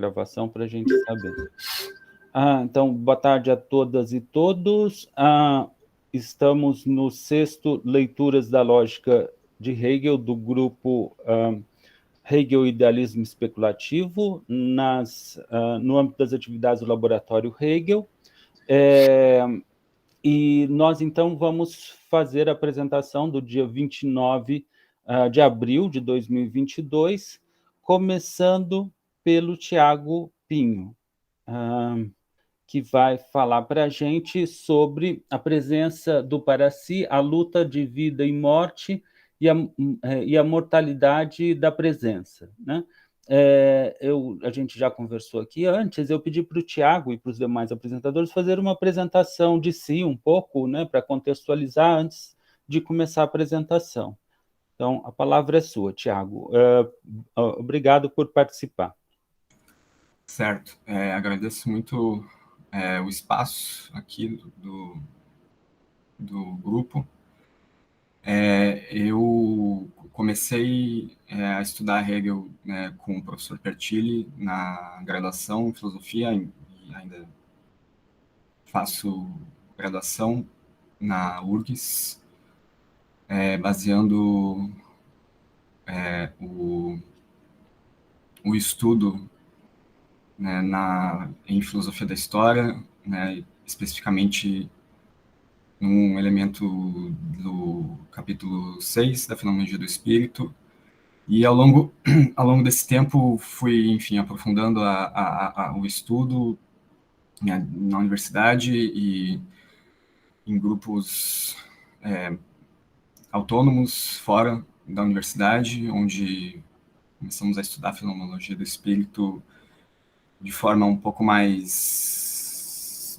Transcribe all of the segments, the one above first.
gravação para a gente saber. Então, boa tarde a todas e todos. Estamos no sexto Leituras da Lógica de Hegel, do grupo Hegel Idealismo Especulativo, no âmbito das atividades do Laboratório Hegel. E nós, então, vamos fazer a apresentação do dia 29 de abril de 2022, começando pelo Tiago Pinho, que vai falar para a gente sobre a presença do para si, a luta de vida e morte e a mortalidade da presença, né? A gente já conversou aqui antes, eu pedi para o Tiago e para os demais apresentadores fazer uma apresentação de si um pouco, né, para contextualizar antes de começar a apresentação. Então, a palavra é sua, Tiago. Obrigado por participar. Certo. Agradeço muito o espaço aqui do grupo. Eu comecei a estudar Hegel, né, com o professor Pertilli na graduação em filosofia e ainda faço graduação na URGS, baseando o estudo, né, em filosofia da história, né, especificamente num elemento do capítulo 6 da Fenomenologia do Espírito, e ao longo desse tempo fui, enfim, aprofundando o estudo, né, na universidade e em grupos autônomos fora da universidade, onde começamos a estudar a Fenomenologia do Espírito de forma um pouco mais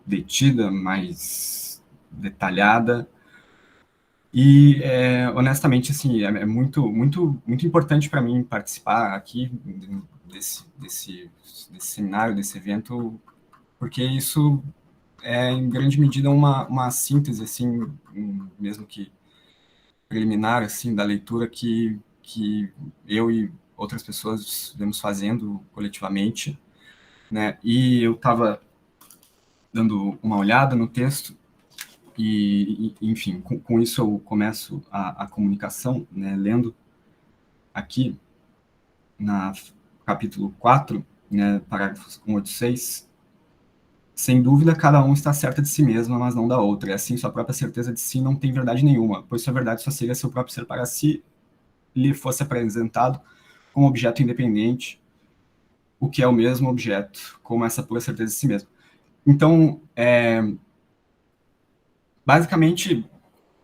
detida, mais detalhada. E, honestamente, assim, é muito, muito, muito importante para mim participar aqui desse seminário, desse evento, porque isso é, em grande medida, uma síntese, assim, mesmo que preliminar, assim, da leitura que eu e outras pessoas vemos fazendo coletivamente, né? E eu estava dando uma olhada no texto e enfim, com isso eu começo a comunicação, né, lendo aqui na capítulo 4, né, parágrafos 186, sem dúvida cada um está certa de si mesmo, mas não da outra, e assim sua própria certeza de si não tem verdade nenhuma, pois sua verdade só seria seu próprio ser para si lhe fosse apresentado como objeto independente, o que é o mesmo objeto, como essa pura certeza de si mesmo. Então, basicamente,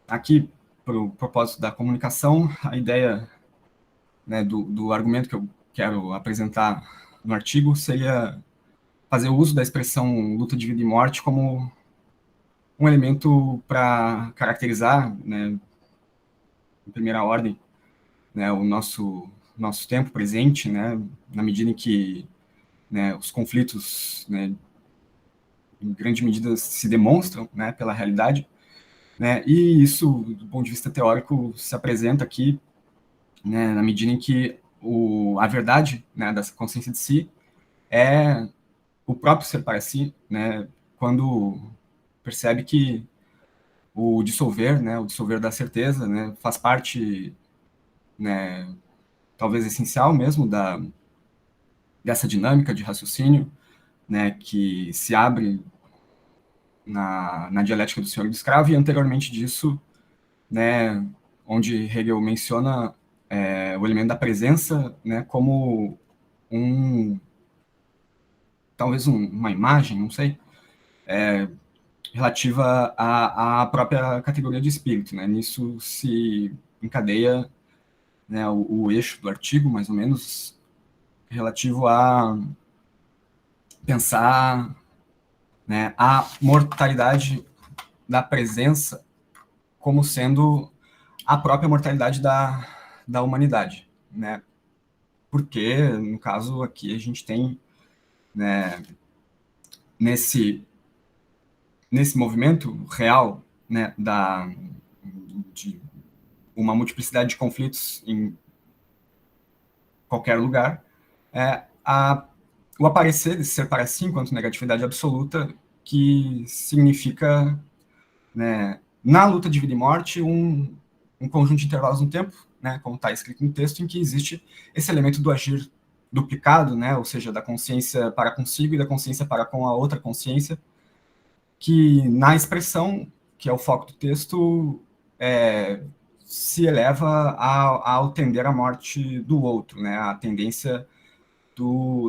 aqui, para o propósito da comunicação, a ideia, né, do argumento que eu quero apresentar no artigo seria fazer uso da expressão luta de vida e morte como um elemento para caracterizar, né, em primeira ordem, né, o nosso tempo presente, né, na medida em que, né, os conflitos, né, em grande medida se demonstram, né, pela realidade, né, e isso, do ponto de vista teórico, se apresenta aqui, né, na medida em que a verdade, né, dessa consciência de si é o próprio ser para si, né, quando percebe que o dissolver, né, o dissolver da certeza, né, faz parte, né, talvez essencial mesmo dessa dinâmica de raciocínio, né, que se abre na dialética do senhor e do escravo, e anteriormente disso, né, onde Hegel menciona o elemento da presença, né, como talvez uma imagem, não sei, relativa à própria categoria de espírito, né? Nisso se encadeia, né, o eixo do artigo, mais ou menos, relativo a pensar, né, a mortalidade da presença como sendo a própria mortalidade da humanidade, né? Porque, no caso aqui, a gente tem, né, nesse movimento real, né, de uma multiplicidade de conflitos em qualquer lugar, O aparecer desse ser para si enquanto negatividade absoluta, que significa, né, na luta de vida e morte, um conjunto de intervalos no tempo, né, como está escrito no texto, em que existe esse elemento do agir duplicado, né, ou seja, da consciência para consigo e da consciência para com a outra consciência, que na expressão, que é o foco do texto, se eleva ao tender à morte do outro, né, a tendência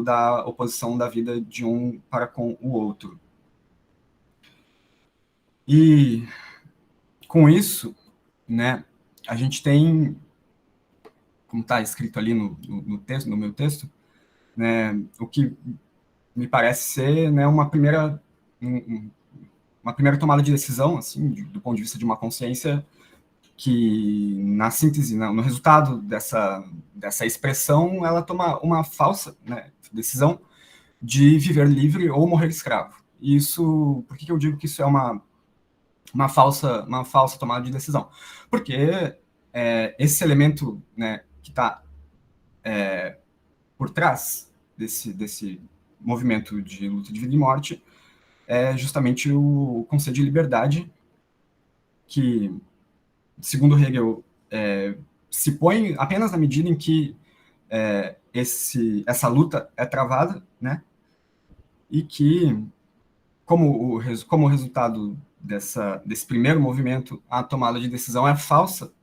da oposição da vida de um para com o outro. E com isso, né, a gente tem, como está escrito ali no texto, no meu texto, né, o que me parece ser, né, uma primeira tomada de decisão, assim, do ponto de vista de uma consciência que, na síntese, no resultado dessa expressão, ela toma uma falsa, né, decisão de viver livre ou morrer escravo. E isso, por que eu digo que isso é uma falsa tomada de decisão? Porque esse elemento, né, que está por trás desse movimento de luta de vida e morte é justamente o conceito de liberdade, que, segundo Hegel, se põe apenas na medida em que essa luta é travada, né? E que, como o resultado desse primeiro movimento, a tomada de decisão é falsa,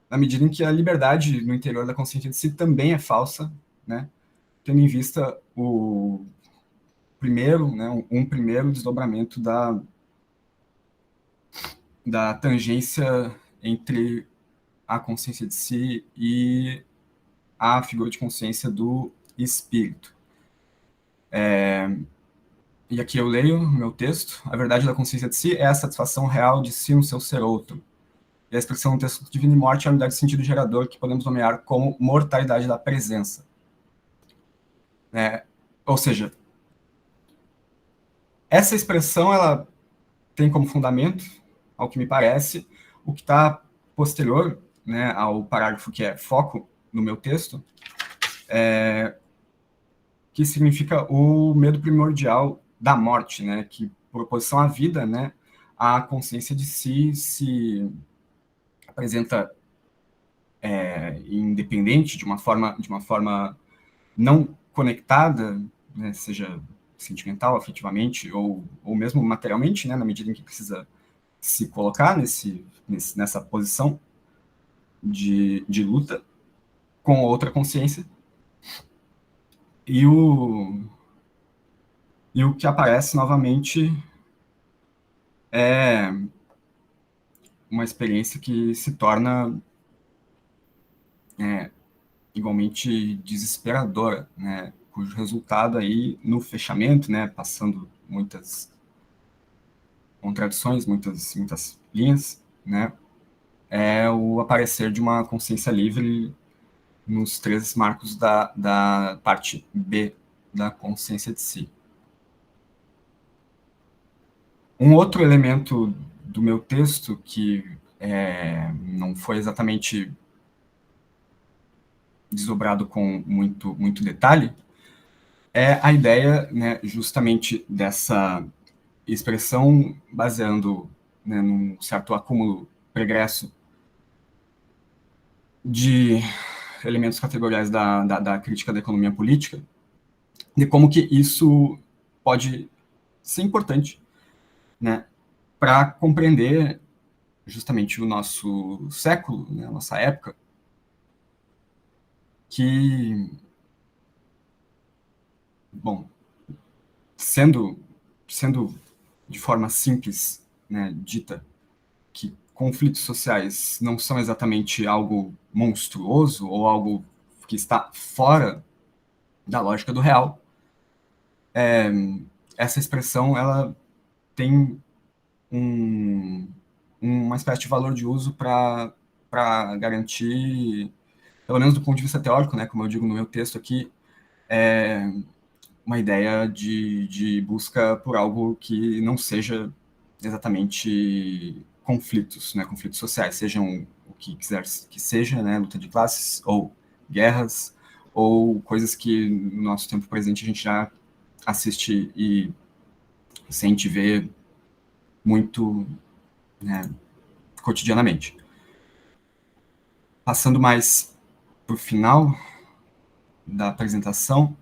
na medida em que a liberdade no interior da consciência de si também é falsa, né? Tendo em vista o primeiro, né, um primeiro desdobramento da tangência entre a consciência de si e a figura de consciência do espírito. E aqui eu leio meu texto. A verdade da consciência de si é a satisfação real de si no seu ser outro. E a expressão do texto Divina e Morte é a unidade de sentido gerador que podemos nomear como mortalidade da presença. Ou seja, essa expressão ela tem como fundamento, ao que me parece, o que está posterior, né, ao parágrafo que é foco no meu texto, que significa o medo primordial da morte, né, que, por oposição à vida, né, a consciência de si se apresenta independente, de uma forma não conectada, né, seja sentimental, afetivamente, ou mesmo materialmente, né, na medida em que precisa se colocar nessa posição de luta com outra consciência. E o que aparece novamente é uma experiência que se torna igualmente desesperadora, né, cujo resultado aí no fechamento, né, passando muitas contradições, muitas linhas, né, é o aparecer de uma consciência livre nos três marcos da parte B da consciência de si. Um outro elemento do meu texto que não foi exatamente desdobrado com muito detalhe é a ideia, né, justamente dessa expressão baseando, né, num certo acúmulo pregresso de elementos categoriais da crítica da economia política, de como que isso pode ser importante, né, para compreender justamente o nosso século, né, a nossa época, que, bom, sendo de forma simples, né, dita, que conflitos sociais não são exatamente algo monstruoso ou algo que está fora da lógica do real, essa expressão ela tem uma espécie de valor de uso para garantir, pelo menos do ponto de vista teórico, né, como eu digo no meu texto aqui, uma ideia de busca por algo que não seja exatamente conflitos, né, conflitos sociais, sejam o que quiser que seja, né, luta de classes, ou guerras, ou coisas que no nosso tempo presente a gente já assiste e sente ver muito, né, cotidianamente. Passando mais para o final da apresentação,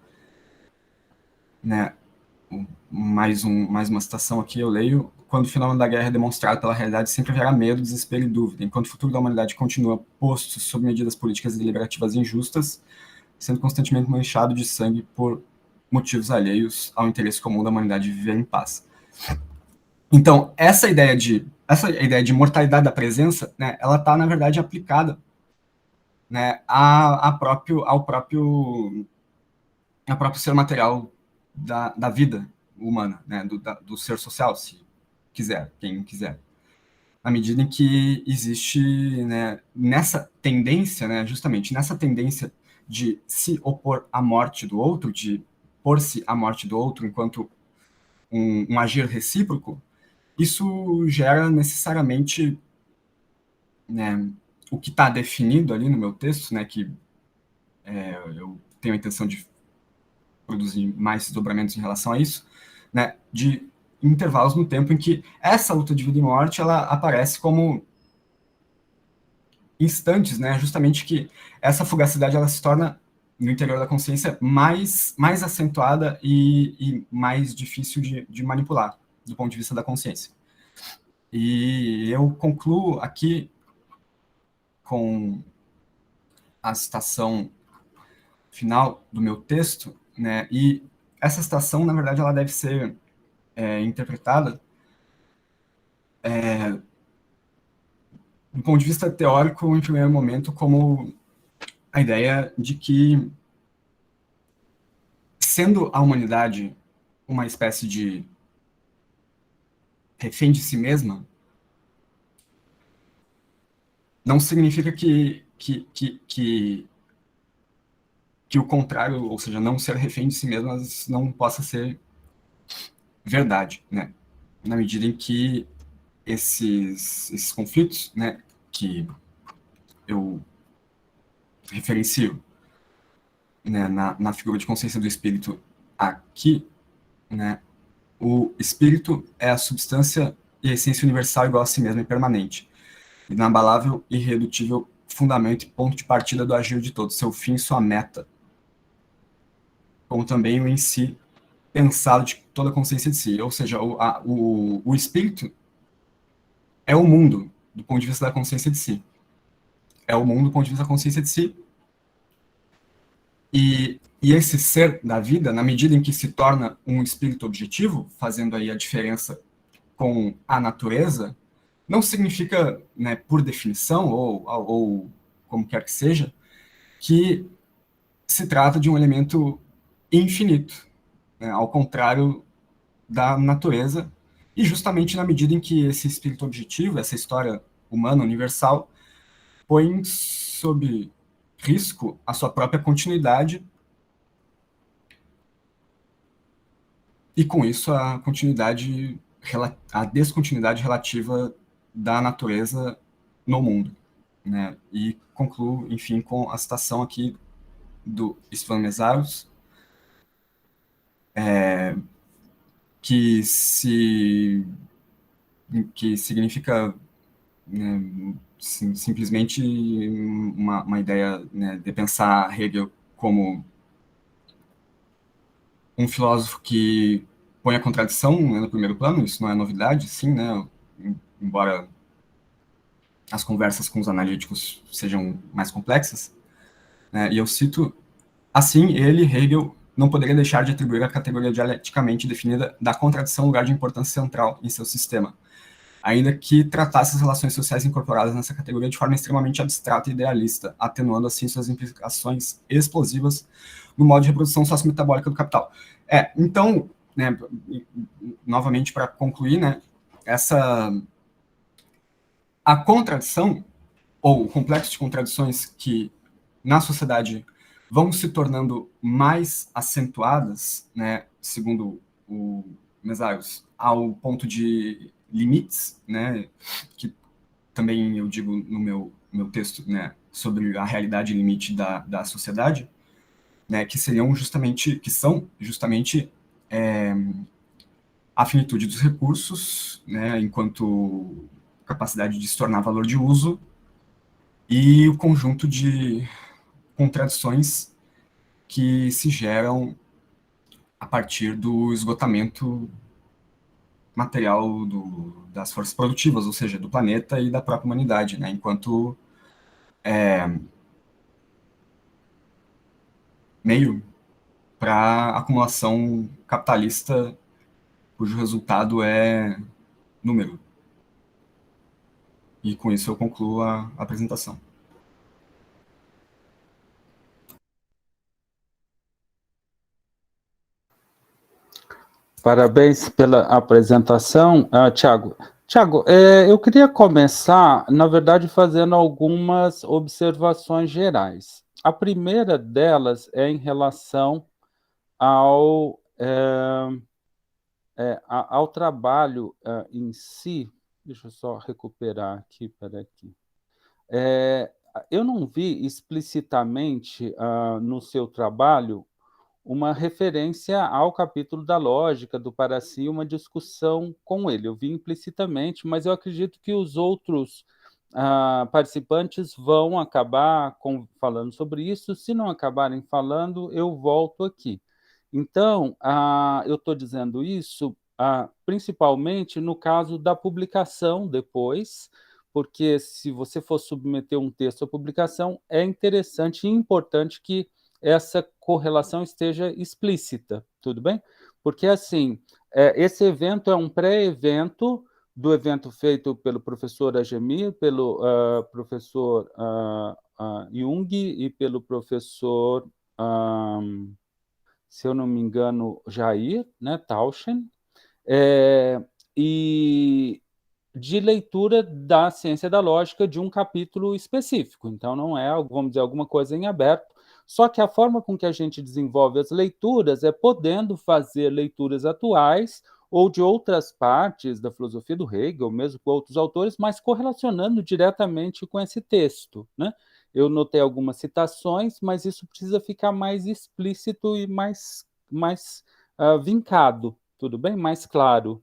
né, mais uma citação aqui, eu leio: quando o fenômeno da guerra é demonstrado pela realidade, sempre haverá medo, desespero e dúvida, enquanto o futuro da humanidade continua posto sob medidas políticas e deliberativas injustas, sendo constantemente manchado de sangue por motivos alheios ao interesse comum da humanidade de viver em paz. Então, essa ideia de mortalidade da presença, né, ela está, na verdade, aplicada, né, ao próprio ser material da vida humana, né, do ser social, se quiser, quem quiser. Na medida em que existe, né, nessa tendência, né, justamente nessa tendência de se opor à morte do outro, de pôr-se à morte do outro enquanto um agir recíproco, isso gera necessariamente, né, o que está definido ali no meu texto, né, que eu tenho a intenção de produzir mais desdobramentos em relação a isso, né, de intervalos no tempo em que essa luta de vida e morte ela aparece como instantes, né, justamente que essa fugacidade ela se torna no interior da consciência mais acentuada e mais difícil de manipular do ponto de vista da consciência. E eu concluo aqui com a citação final do meu texto, né? E essa citação, na verdade, ela deve ser interpretada do ponto de vista teórico, em primeiro momento, como a ideia de que, sendo a humanidade uma espécie de refém de si mesma, não significa que o contrário, ou seja, não ser refém de si mesmo, não possa ser verdade, né? Na medida em que esses conflitos, né, que eu referencio, né, na figura de consciência do espírito aqui, né, o espírito é a substância e a essência universal igual a si mesma e permanente, inabalável e irredutível fundamento e ponto de partida do agir de todos, seu fim e sua meta, como também o em si pensado de toda a consciência de si. Ou seja, o espírito é o mundo do ponto de vista da consciência de si. É o mundo do ponto de vista da consciência de si. E esse ser da vida, na medida em que se torna um espírito objetivo, fazendo aí a diferença com a natureza, não significa, né, por definição, ou como quer que seja, que se trata de um elemento infinito, né, ao contrário da natureza, e justamente na medida em que esse espírito objetivo, essa história humana universal, põe sob risco a sua própria continuidade e, com isso, a descontinuidade relativa da natureza no mundo, né? E concluo, enfim, com a citação aqui do Istvan Meszaros, que significa, né, simplesmente uma ideia, né, de pensar Hegel como um filósofo que põe a contradição, né, no primeiro plano. Isso não é novidade, sim, né, embora as conversas com os analíticos sejam mais complexas, né, e eu cito: assim, ele, Hegel, não poderia deixar de atribuir a categoria dialeticamente definida da contradição lugar de importância central em seu sistema, ainda que tratasse as relações sociais incorporadas nessa categoria de forma extremamente abstrata e idealista, atenuando assim suas implicações explosivas no modo de reprodução sociometabólica do capital. Então, né, novamente para concluir, né, a contradição, ou o complexo de contradições que na sociedade vão se tornando mais acentuadas, né, segundo o Meszaros, ao ponto de limites, né, que também eu digo no meu texto, né, sobre a realidade limite da sociedade, né, que são justamente a finitude dos recursos, né, enquanto capacidade de se tornar valor de uso, e o conjunto de contradições que se geram a partir do esgotamento material das forças produtivas, ou seja, do planeta e da própria humanidade, né, enquanto meio para acumulação capitalista, cujo resultado é número. E com isso eu concluo a apresentação. Parabéns pela apresentação, Tiago. Tiago, eu queria começar, na verdade, fazendo algumas observações gerais. A primeira delas é em relação ao trabalho em si. Deixa eu só recuperar aqui, peraí. Eu não vi explicitamente no seu trabalho uma referência ao capítulo da lógica do para si, uma discussão com ele. Eu vi implicitamente, mas eu acredito que os outros participantes vão acabar falando sobre isso. Se não acabarem falando, eu volto aqui. Então, eu estou dizendo isso principalmente no caso da publicação depois, porque se você for submeter um texto à publicação, é interessante e importante que essa correlação esteja explícita, tudo bem? Porque, assim, esse evento é um pré-evento do evento feito pelo professor Agemir, pelo professor Jung e pelo professor, se eu não me engano, Jair, né, Tauschen, e de leitura da ciência da lógica de um capítulo específico. Então, não é, vamos dizer, alguma coisa em aberto. Só que a forma com que a gente desenvolve as leituras é podendo fazer leituras atuais ou de outras partes da filosofia do Hegel, mesmo com outros autores, mas correlacionando diretamente com esse texto, né? Eu notei algumas citações, mas isso precisa ficar mais explícito e mais vincado, tudo bem? Mais claro.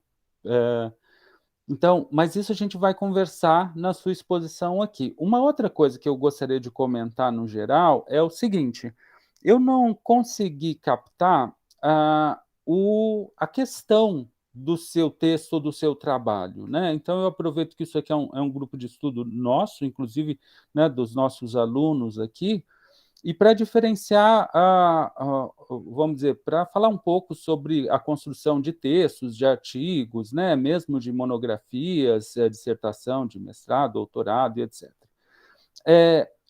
Então, mas isso a gente vai conversar na sua exposição aqui. Uma outra coisa que eu gostaria de comentar no geral é o seguinte: eu não consegui captar a questão do seu texto ou do seu trabalho, né? Então, eu aproveito que isso aqui é um grupo de estudo nosso, inclusive, né, dos nossos alunos aqui, e para diferenciar, vamos dizer, para falar um pouco sobre a construção de textos, de artigos, né, mesmo de monografias, dissertação de mestrado, doutorado e etc.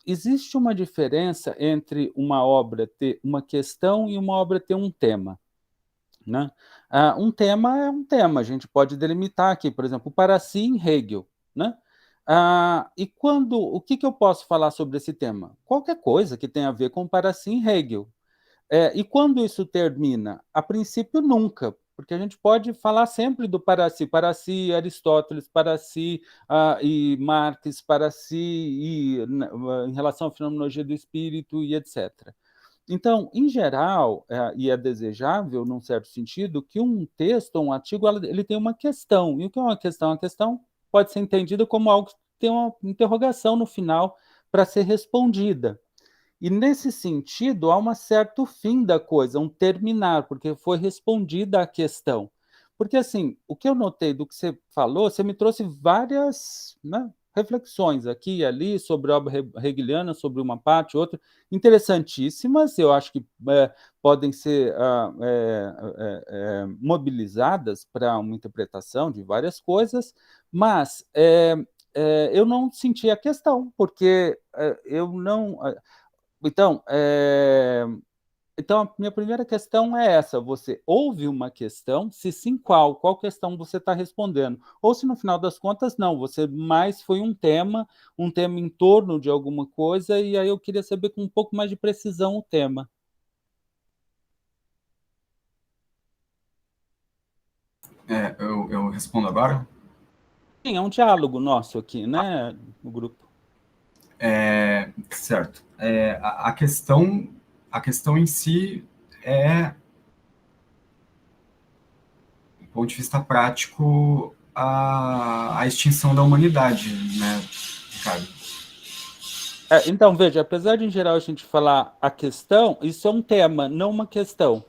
Existe uma diferença entre uma obra ter uma questão e uma obra ter um tema, né? Um tema é um tema, a gente pode delimitar aqui, por exemplo, para si em Hegel, né? E o que eu posso falar sobre esse tema? Qualquer coisa que tenha a ver com para si em Hegel. E quando isso termina? A princípio, nunca, porque a gente pode falar sempre do para si Aristóteles, para si e Marx, para si e em relação à fenomenologia do espírito e etc. Então, em geral, e é desejável, num certo sentido, que um texto, um artigo, ele tem uma questão. E o que é uma questão? A questão pode ser entendida como algo que tem uma interrogação no final para ser respondida. E, nesse sentido, há um certo fim da coisa, um terminar, porque foi respondida a questão. Porque, assim, o que eu notei do que você falou, você me trouxe várias, né, reflexões aqui e ali sobre a obra hegeliana, sobre uma parte, outra, interessantíssimas, eu acho que podem ser mobilizadas para uma interpretação de várias coisas, mas eu não senti a questão, porque eu não... Então, a minha primeira questão é essa: você ouve uma questão, se sim, qual questão você está respondendo? Ou se no final das contas, não, você mais foi um tema em torno de alguma coisa, e aí eu queria saber com um pouco mais de precisão o tema. Eu respondo agora? Sim, é um diálogo nosso aqui, né, no grupo. Certo. A questão a questão em si é, do ponto de vista prático, a extinção da humanidade, né, Ricardo? Então, veja, apesar de em geral a gente falar a questão, isso é um tema, não uma questão.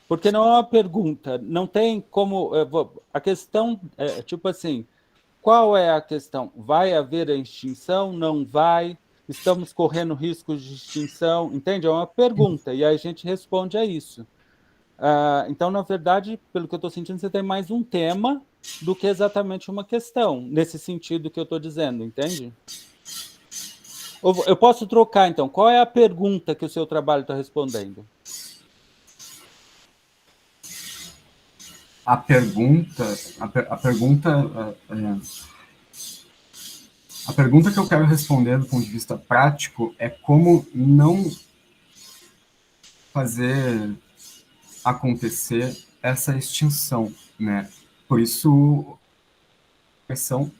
Porque não é uma pergunta, não tem como. A questão é tipo assim: qual é a questão? Vai haver a extinção? Não vai? Estamos correndo riscos de extinção? Entende? É uma pergunta, e aí a gente responde a isso. Então, na verdade, pelo que eu estou sentindo, você tem mais um tema do que exatamente uma questão, nesse sentido que eu estou dizendo, entende? Eu posso trocar, então. Qual é a pergunta que o seu trabalho está respondendo? A pergunta, a pergunta, a pergunta que eu quero responder do ponto de vista prático é como não fazer acontecer essa extinção, né? Por isso, a questão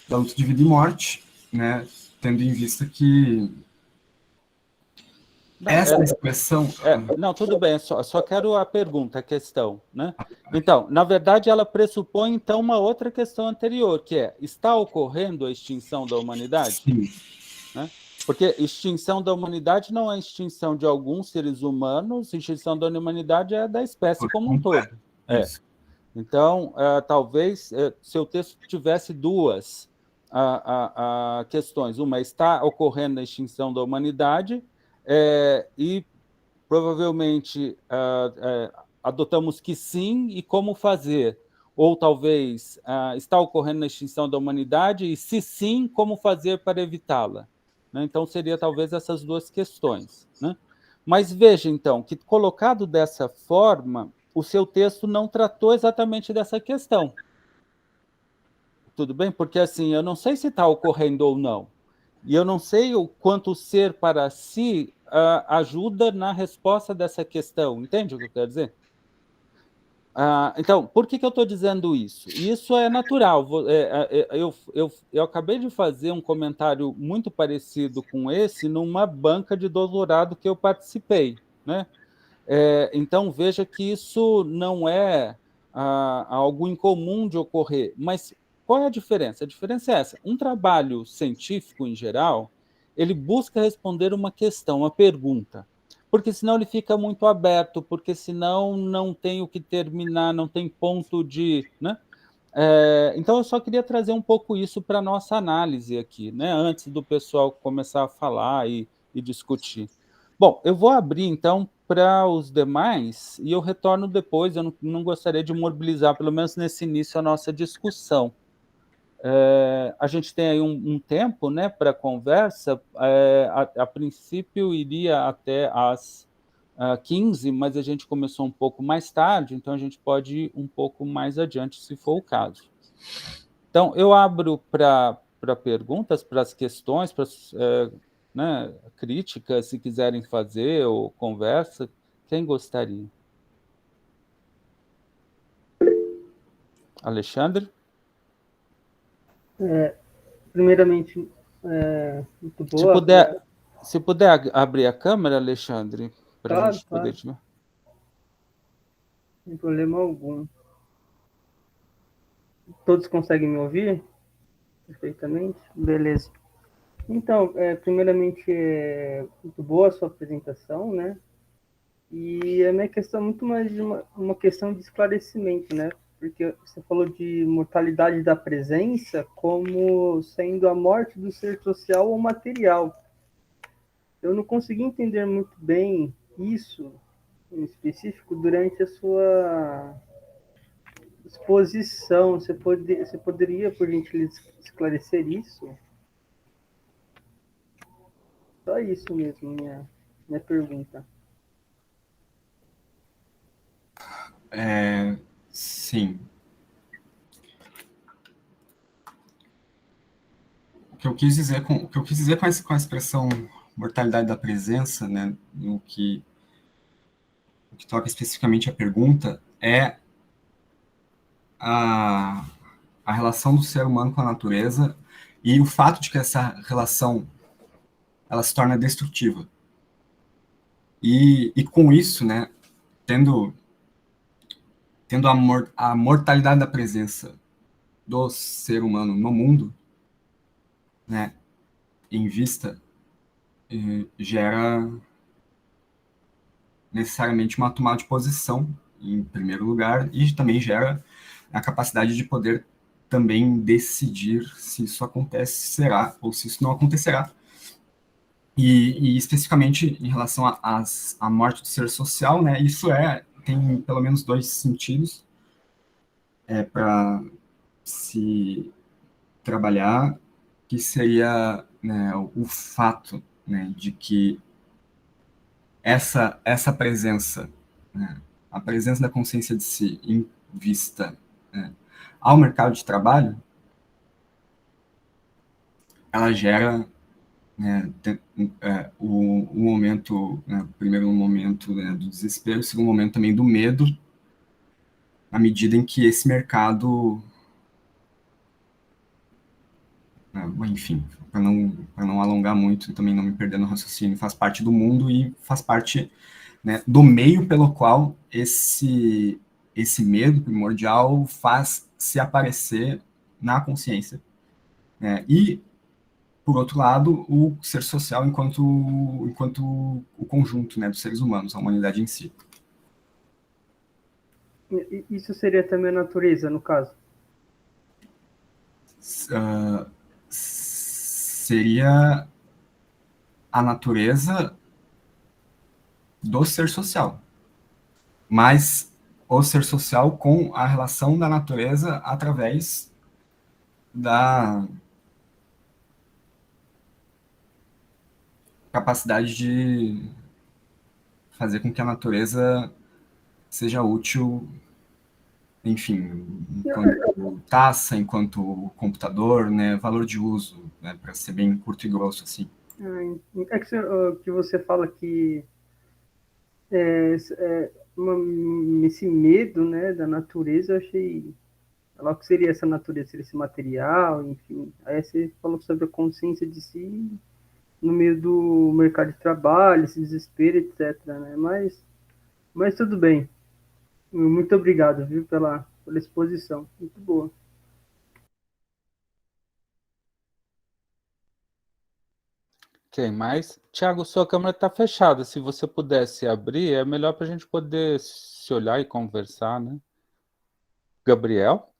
da luta de vida e morte, né? Tendo em vista que Não, essa expressão... não, tudo bem, só quero a pergunta, a questão, né? Então, na verdade, ela pressupõe, então, uma outra questão anterior, que é, está ocorrendo a extinção da humanidade? Sim. Né? Porque extinção da humanidade não é extinção de alguns seres humanos, extinção da humanidade é da espécie como um todo. Isso. Então, talvez seu texto tivesse duas questões. Uma, está ocorrendo a extinção da humanidade, e provavelmente adotamos que sim, e como fazer? Ou talvez está ocorrendo a extinção da humanidade, e se sim, como fazer para evitá-la? Né? Então, seria talvez essas duas questões. Né? Mas veja, então, que colocado dessa forma, o seu texto não tratou exatamente dessa questão. Tudo bem? Porque assim, eu não sei se está ocorrendo ou não. E eu não sei o quanto o ser para si ajuda na resposta dessa questão. Entende o que eu quero dizer? Então, por que eu estou dizendo isso? Isso é natural. Eu acabei de fazer um comentário muito parecido com esse numa banca de doutorado que eu participei. Né? Então, veja que isso não é algo incomum de ocorrer. Mas qual é a diferença? A diferença é essa. Um trabalho científico, em geral, ele busca responder uma questão, uma pergunta. Porque senão ele fica muito aberto, porque senão não tem o que terminar, não tem ponto de... Né? Então, eu só queria trazer um pouco isso para a nossa análise aqui, né? Antes do pessoal começar a falar e discutir. Bom, eu vou abrir, então, para os demais, e eu retorno depois. Eu não gostaria de mobilizar, pelo menos nesse início, a nossa discussão. A gente tem aí um tempo, né, para conversa. A princípio, iria até às 15, mas a gente começou um pouco mais tarde, então a gente pode ir um pouco mais adiante, se for o caso. Então, eu abro para perguntas, para as questões, para né, críticas, se quiserem fazer, ou conversa. Quem gostaria? Alexandre? Primeiramente, muito boa. Se puder abrir a câmera, Alexandre, para a gente poder te ver. Sem problema algum. Todos conseguem me ouvir? Perfeitamente? Beleza. Então, primeiramente, muito boa a sua apresentação, né? E a minha questão é muito mais de uma questão de esclarecimento, né? Porque você falou de mortalidade da presença como sendo a morte do ser social ou material. Eu não consegui entender muito bem isso, em específico, durante a sua exposição. Você poderia, por gentileza, esclarecer isso? Só isso mesmo, minha pergunta. Sim. O que eu quis dizer com a expressão mortalidade da presença, né, no que toca especificamente a pergunta, é a relação do ser humano com a natureza e o fato de que essa relação ela se torna destrutiva. E com isso, né, tendo a mortalidade da presença do ser humano no mundo, né, em vista, gera necessariamente uma tomada de posição, em primeiro lugar, e também gera a capacidade de poder também decidir se isso acontecerá ou se isso não acontecerá. E especificamente em relação à morte do ser social, né, isso tem pelo menos dois sentidos para se trabalhar, que seria, né, o fato, né, de que essa presença, né, a presença da consciência de si em vista, né, ao mercado de trabalho, ela gera, né, o momento, né, primeiro um momento, né, do desespero, segundo momento também do medo, à medida em que esse mercado, né, enfim, para não alongar muito e também não me perder no raciocínio, faz parte do mundo e faz parte, né, do meio pelo qual esse medo primordial faz se aparecer na consciência, né? E, por outro lado, o ser social enquanto o conjunto, né, dos seres humanos, a humanidade em si. Isso seria também a natureza, no caso? Seria a natureza do ser social, mas o ser social com a relação da natureza através da capacidade de fazer com que a natureza seja útil, enfim, enquanto taça, enquanto computador, né, valor de uso, né, para ser bem curto e grosso, assim. É que você fala que esse medo, né, da natureza, eu achei. Lá o que seria essa natureza? Seria esse material, enfim. Aí você falou sobre a consciência de si no meio do mercado de trabalho, esse desespero, etc. Né? Mas tudo bem. Muito obrigado, viu, pela exposição. Muito boa. Quem mais? Tiago, sua câmera está fechada. Se você pudesse abrir, é melhor para a gente poder se olhar e conversar, né? Gabriel?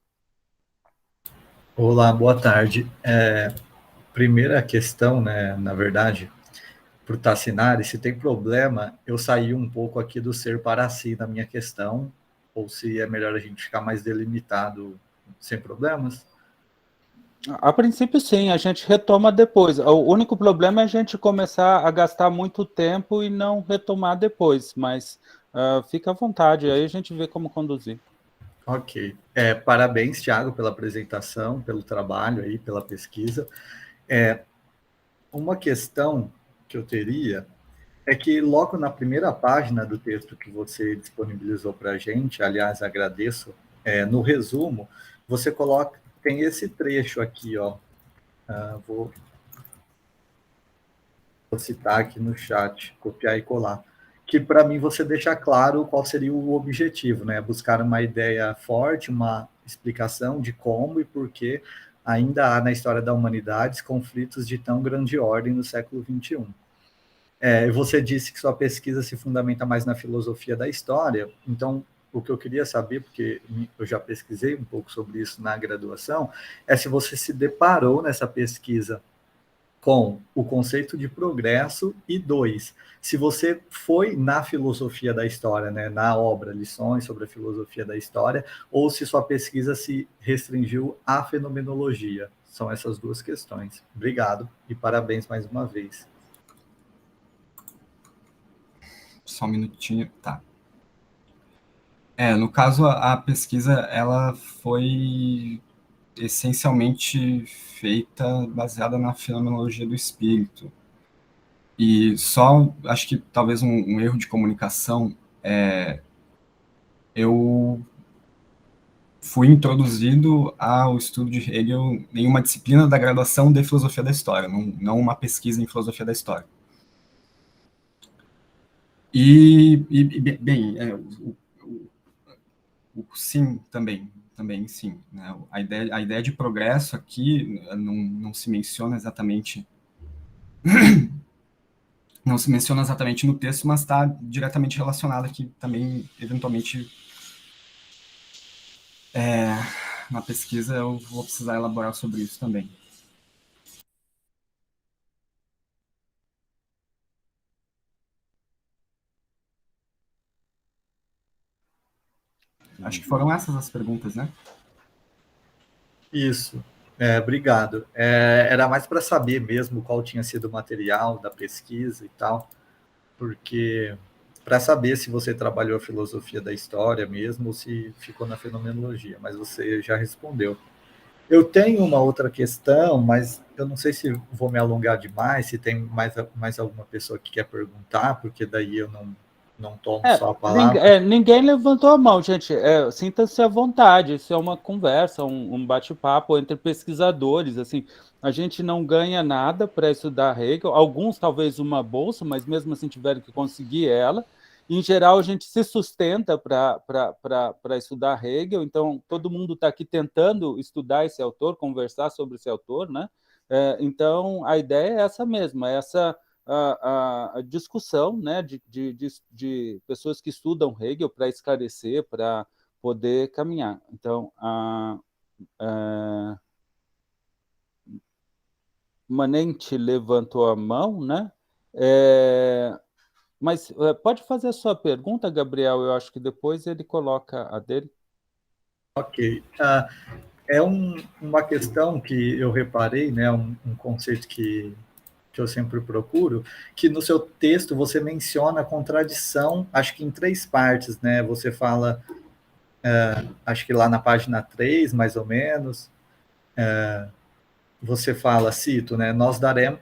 Olá, boa tarde. Primeira questão, né, na verdade, para o Tassinari, se tem problema, eu sair um pouco aqui do ser para si na minha questão, ou se é melhor a gente ficar mais delimitado sem problemas? A princípio, sim, a gente retoma depois. O único problema é a gente começar a gastar muito tempo e não retomar depois, mas fica à vontade, aí a gente vê como conduzir. Ok. Parabéns, Thiago, pela apresentação, pelo trabalho aí, pela pesquisa. Uma questão que eu teria é que logo na primeira página do texto que você disponibilizou para a gente, aliás, agradeço, no resumo, você coloca, tem esse trecho aqui, ó. Vou citar aqui no chat, copiar e colar, que para mim você deixa claro qual seria o objetivo, né? Buscar uma ideia forte, uma explicação de como e por que ainda há na história da humanidade conflitos de tão grande ordem no século XXI. Você disse que sua pesquisa se fundamenta mais na filosofia da história, então o que eu queria saber, porque eu já pesquisei um pouco sobre isso na graduação, é se você se deparou nessa pesquisa com o conceito de progresso e 2, se você foi na filosofia da história, né, na obra Lições sobre a Filosofia da História, ou se sua pesquisa se restringiu à fenomenologia. São essas duas questões. Obrigado e parabéns mais uma vez. Só um minutinho, tá. No caso, a pesquisa, ela foi essencialmente feita baseada na fenomenologia do espírito. E só, acho que talvez um erro de comunicação, eu fui introduzido ao estudo de Hegel em uma disciplina da graduação de filosofia da história, não uma pesquisa em filosofia da história. Bem, o sim também sim, né? A ideia de progresso aqui não se menciona exatamente no texto, mas está diretamente relacionado aqui também, eventualmente, na pesquisa eu vou precisar elaborar sobre isso também. Acho que foram essas as perguntas, né? Isso. Obrigado. Era mais para saber mesmo qual tinha sido o material da pesquisa e tal, porque para saber se você trabalhou a filosofia da história mesmo ou se ficou na fenomenologia, mas você já respondeu. Eu tenho uma outra questão, mas eu não sei se vou me alongar demais, se tem mais alguma pessoa que quer perguntar, porque daí eu não tomo só a palavra. Ninguém levantou a mão, gente. Sinta-se à vontade. Isso é uma conversa, um bate-papo entre pesquisadores. Assim, a gente não ganha nada para estudar Hegel. Alguns talvez uma bolsa, mas mesmo assim tiveram que conseguir ela. Em geral, a gente se sustenta para estudar Hegel. Então, todo mundo está aqui tentando estudar esse autor, conversar sobre esse autor, né? Então, a ideia é essa mesma, a discussão, né, de pessoas que estudam Hegel para esclarecer, para poder caminhar. Então, a Manente levantou a mão, né? Mas pode fazer a sua pergunta, Gabriel, eu acho que depois ele coloca a dele. Ok. É uma questão que eu reparei, né, um conceito que eu sempre procuro, que no seu texto você menciona a contradição, acho que em 3 partes, né? Você fala, acho que lá na página 3, mais ou menos, você fala, cito, né?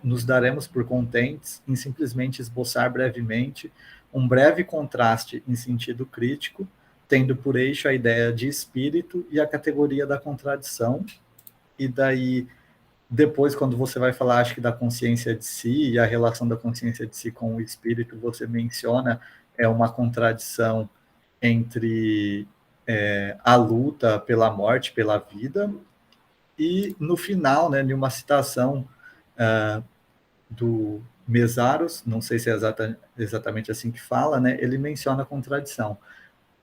Nos daremos por contentes em simplesmente esboçar brevemente um breve contraste em sentido crítico, tendo por eixo a ideia de espírito e a categoria da contradição, e daí depois, quando você vai falar, acho que da consciência de si e a relação da consciência de si com o espírito, você menciona uma contradição entre a luta pela morte, pela vida, e no final, né, de uma citação do Mesaros, não sei se é exatamente assim que fala, né, ele menciona a contradição.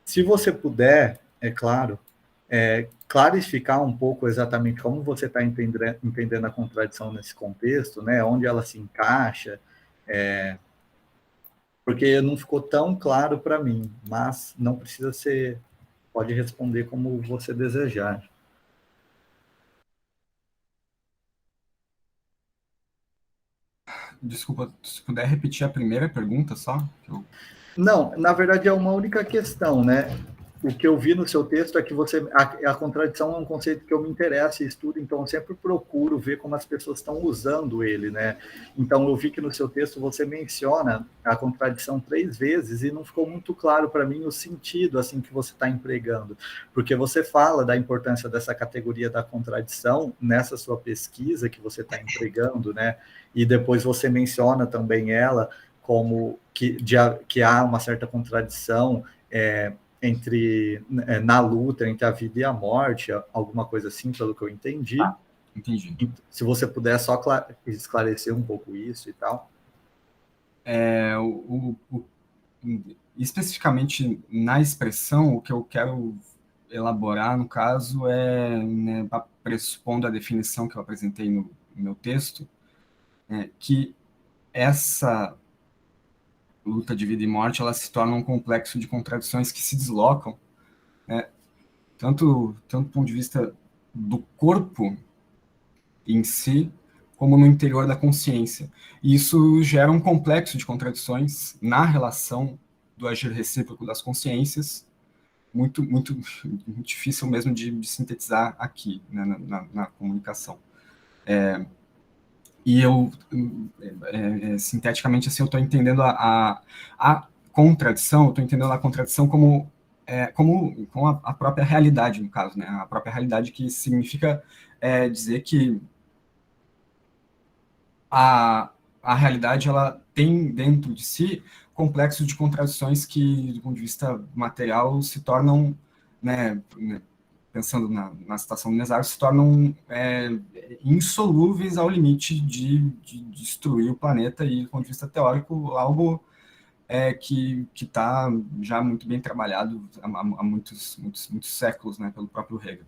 Se você puder, é claro, clarificar um pouco exatamente como você está entendendo a contradição nesse contexto, né? Onde ela se encaixa, porque não ficou tão claro para mim, mas não precisa ser, pode responder como você desejar. Desculpa, se puder repetir a primeira pergunta só? Não, na verdade é uma única questão, né? O que eu vi no seu texto é que a contradição é um conceito que eu me interesso e estudo, então eu sempre procuro ver como as pessoas estão usando ele, né? Então eu vi que no seu texto você menciona a contradição 3 vezes e não ficou muito claro para mim o sentido assim que você está empregando, porque você fala da importância dessa categoria da contradição nessa sua pesquisa que você está empregando, né? E depois você menciona também ela como que há uma certa contradição na luta entre a vida e a morte, alguma coisa assim, pelo que eu entendi. Entendi. Se você puder só esclarecer um pouco isso e tal. Especificamente na expressão, o que eu quero elaborar, no caso, né, pressupondo a definição que eu apresentei no meu texto, que essa luta de vida e morte, ela se torna um complexo de contradições que se deslocam, né, tanto do ponto de vista do corpo em si, como no interior da consciência. E isso gera um complexo de contradições na relação do agir recíproco das consciências, muito difícil mesmo de sintetizar aqui, né, na comunicação. E eu, sinteticamente, assim, eu estou entendendo a contradição, eu estou entendendo a contradição como a própria realidade, no caso, né? A própria realidade, que significa dizer que a realidade, ela tem dentro de si complexos de contradições que, do ponto de vista material, se tornam, né, pensando na situação do Nesar, se tornam insolúveis ao limite de destruir o planeta e, do ponto de vista teórico, algo que está já muito bem trabalhado há muitos séculos, né, pelo próprio Hegel.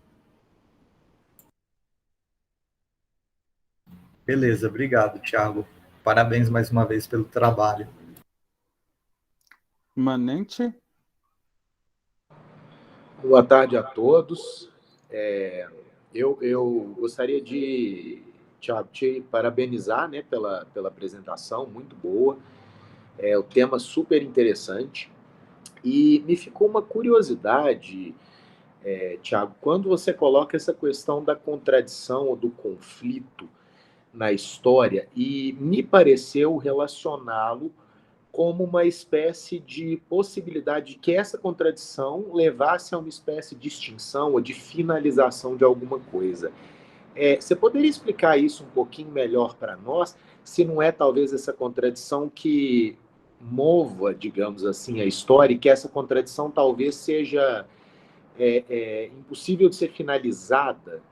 Beleza, obrigado, Thiago. Parabéns mais uma vez pelo trabalho. Manente? Boa tarde a todos. Eu gostaria de, Thiago, te parabenizar, né, pela apresentação, muito boa. O tema super interessante. E me ficou uma curiosidade, Thiago, quando você coloca essa questão da contradição ou do conflito na história, e me pareceu relacioná-lo como uma espécie de possibilidade de que essa contradição levasse a uma espécie de extinção ou de finalização de alguma coisa. Você poderia explicar isso um pouquinho melhor para nós? Se não é talvez essa contradição que mova, digamos assim, a história, e que essa contradição talvez seja impossível de ser finalizada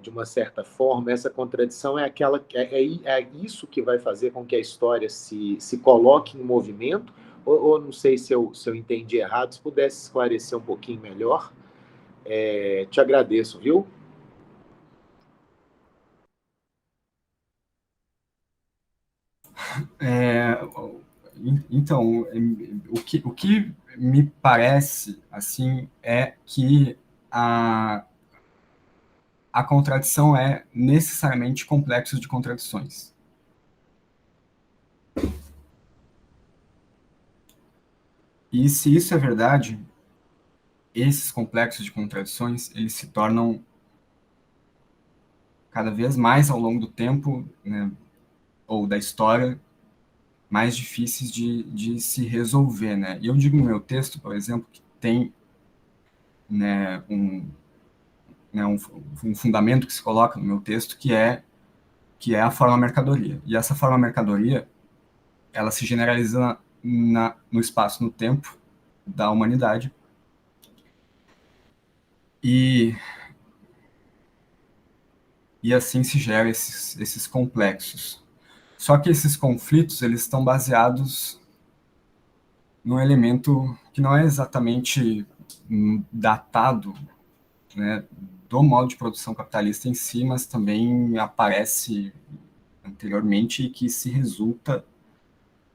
de uma certa forma. Essa contradição é aquela é isso que vai fazer com que a história se coloque em movimento, ou não sei se eu entendi errado, se pudesse esclarecer um pouquinho melhor, te agradeço, viu? Então, o que me parece assim é que a contradição é necessariamente complexo de contradições. E se isso é verdade, esses complexos de contradições, eles se tornam cada vez mais ao longo do tempo, né, ou da história, mais difíceis de se resolver, né? E eu digo no meu texto, por exemplo, que tem, né, um fundamento que se coloca no meu texto que é a forma-mercadoria. E essa forma-mercadoria, ela se generaliza no espaço, no tempo da humanidade. E assim se geram esses complexos. Só que esses conflitos, eles estão baseados num elemento que não é exatamente datado, né, do modo de produção capitalista em si, mas também aparece anteriormente e que se resulta,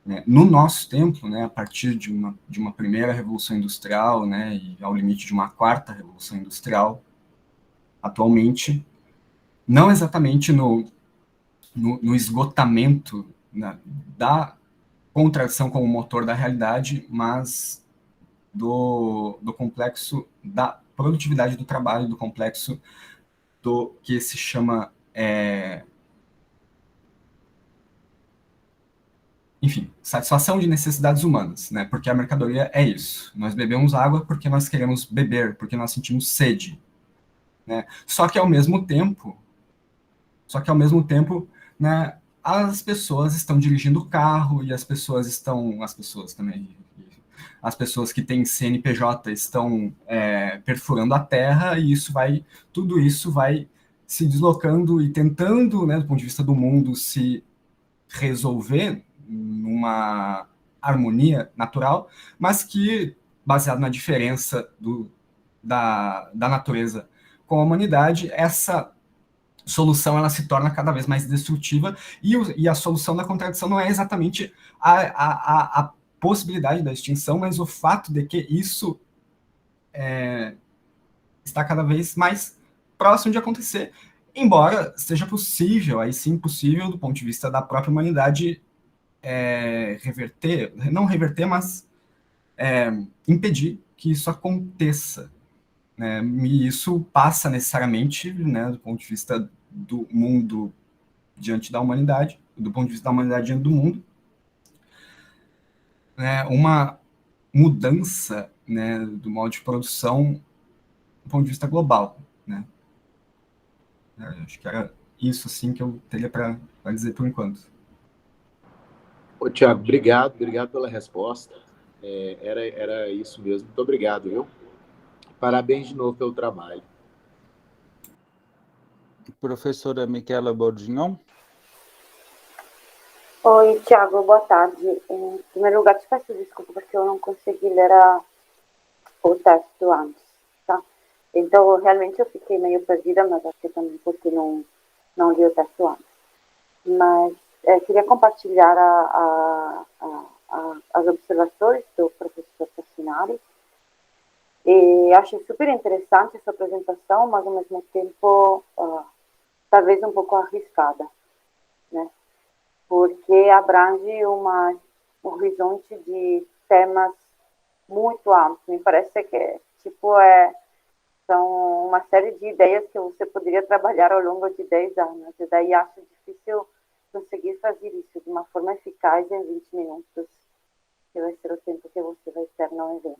né, no nosso tempo, né, a partir de uma primeira revolução industrial, né, e ao limite de uma quarta revolução industrial, atualmente, não exatamente no esgotamento, né, da contradição como motor da realidade, mas do complexo da produtividade do trabalho, do complexo do que se chama, enfim, satisfação de necessidades humanas, né? Porque a mercadoria é isso. Nós bebemos água porque nós queremos beber, porque nós sentimos sede, né? Só que ao mesmo tempo, né, as pessoas estão dirigindo o carro e as pessoas que têm CNPJ estão perfurando a terra, e tudo isso vai se deslocando e tentando, né, do ponto de vista do mundo, se resolver numa harmonia natural, mas que, baseado na diferença da natureza com a humanidade, essa solução ela se torna cada vez mais destrutiva, e a solução da contradição não é exatamente a possibilidade da extinção, mas o fato de que isso está cada vez mais próximo de acontecer, embora seja possível, aí sim possível, do ponto de vista da própria humanidade, não reverter, mas impedir que isso aconteça, né? E isso passa necessariamente, né, do ponto de vista do mundo diante da humanidade, do ponto de vista da humanidade diante do mundo, né, uma mudança, né, do modo de produção do ponto de vista global, né? Acho que era isso, assim, que eu teria para dizer por enquanto. Ô, Tiago, obrigado pela resposta. Era isso mesmo. Muito obrigado, viu? Parabéns de novo pelo trabalho. Professora Michela Bordignon. Oi, Tiago, boa tarde. Em primeiro lugar, te peço desculpa porque eu não consegui ler o texto antes, tá? Então, realmente eu fiquei meio perdida, mas acho que também porque não li o texto antes. Mas queria compartilhar as observações do professor Tassinari. E achei super interessante essa apresentação, mas ao mesmo tempo talvez um pouco arriscada, né? Porque abrange um horizonte de temas muito amplos. Me parece que são uma série de ideias que você poderia trabalhar ao longo de 10 anos. E daí acho difícil conseguir fazer isso de uma forma eficaz em 20 minutos, que vai ser o tempo que você vai ter no evento.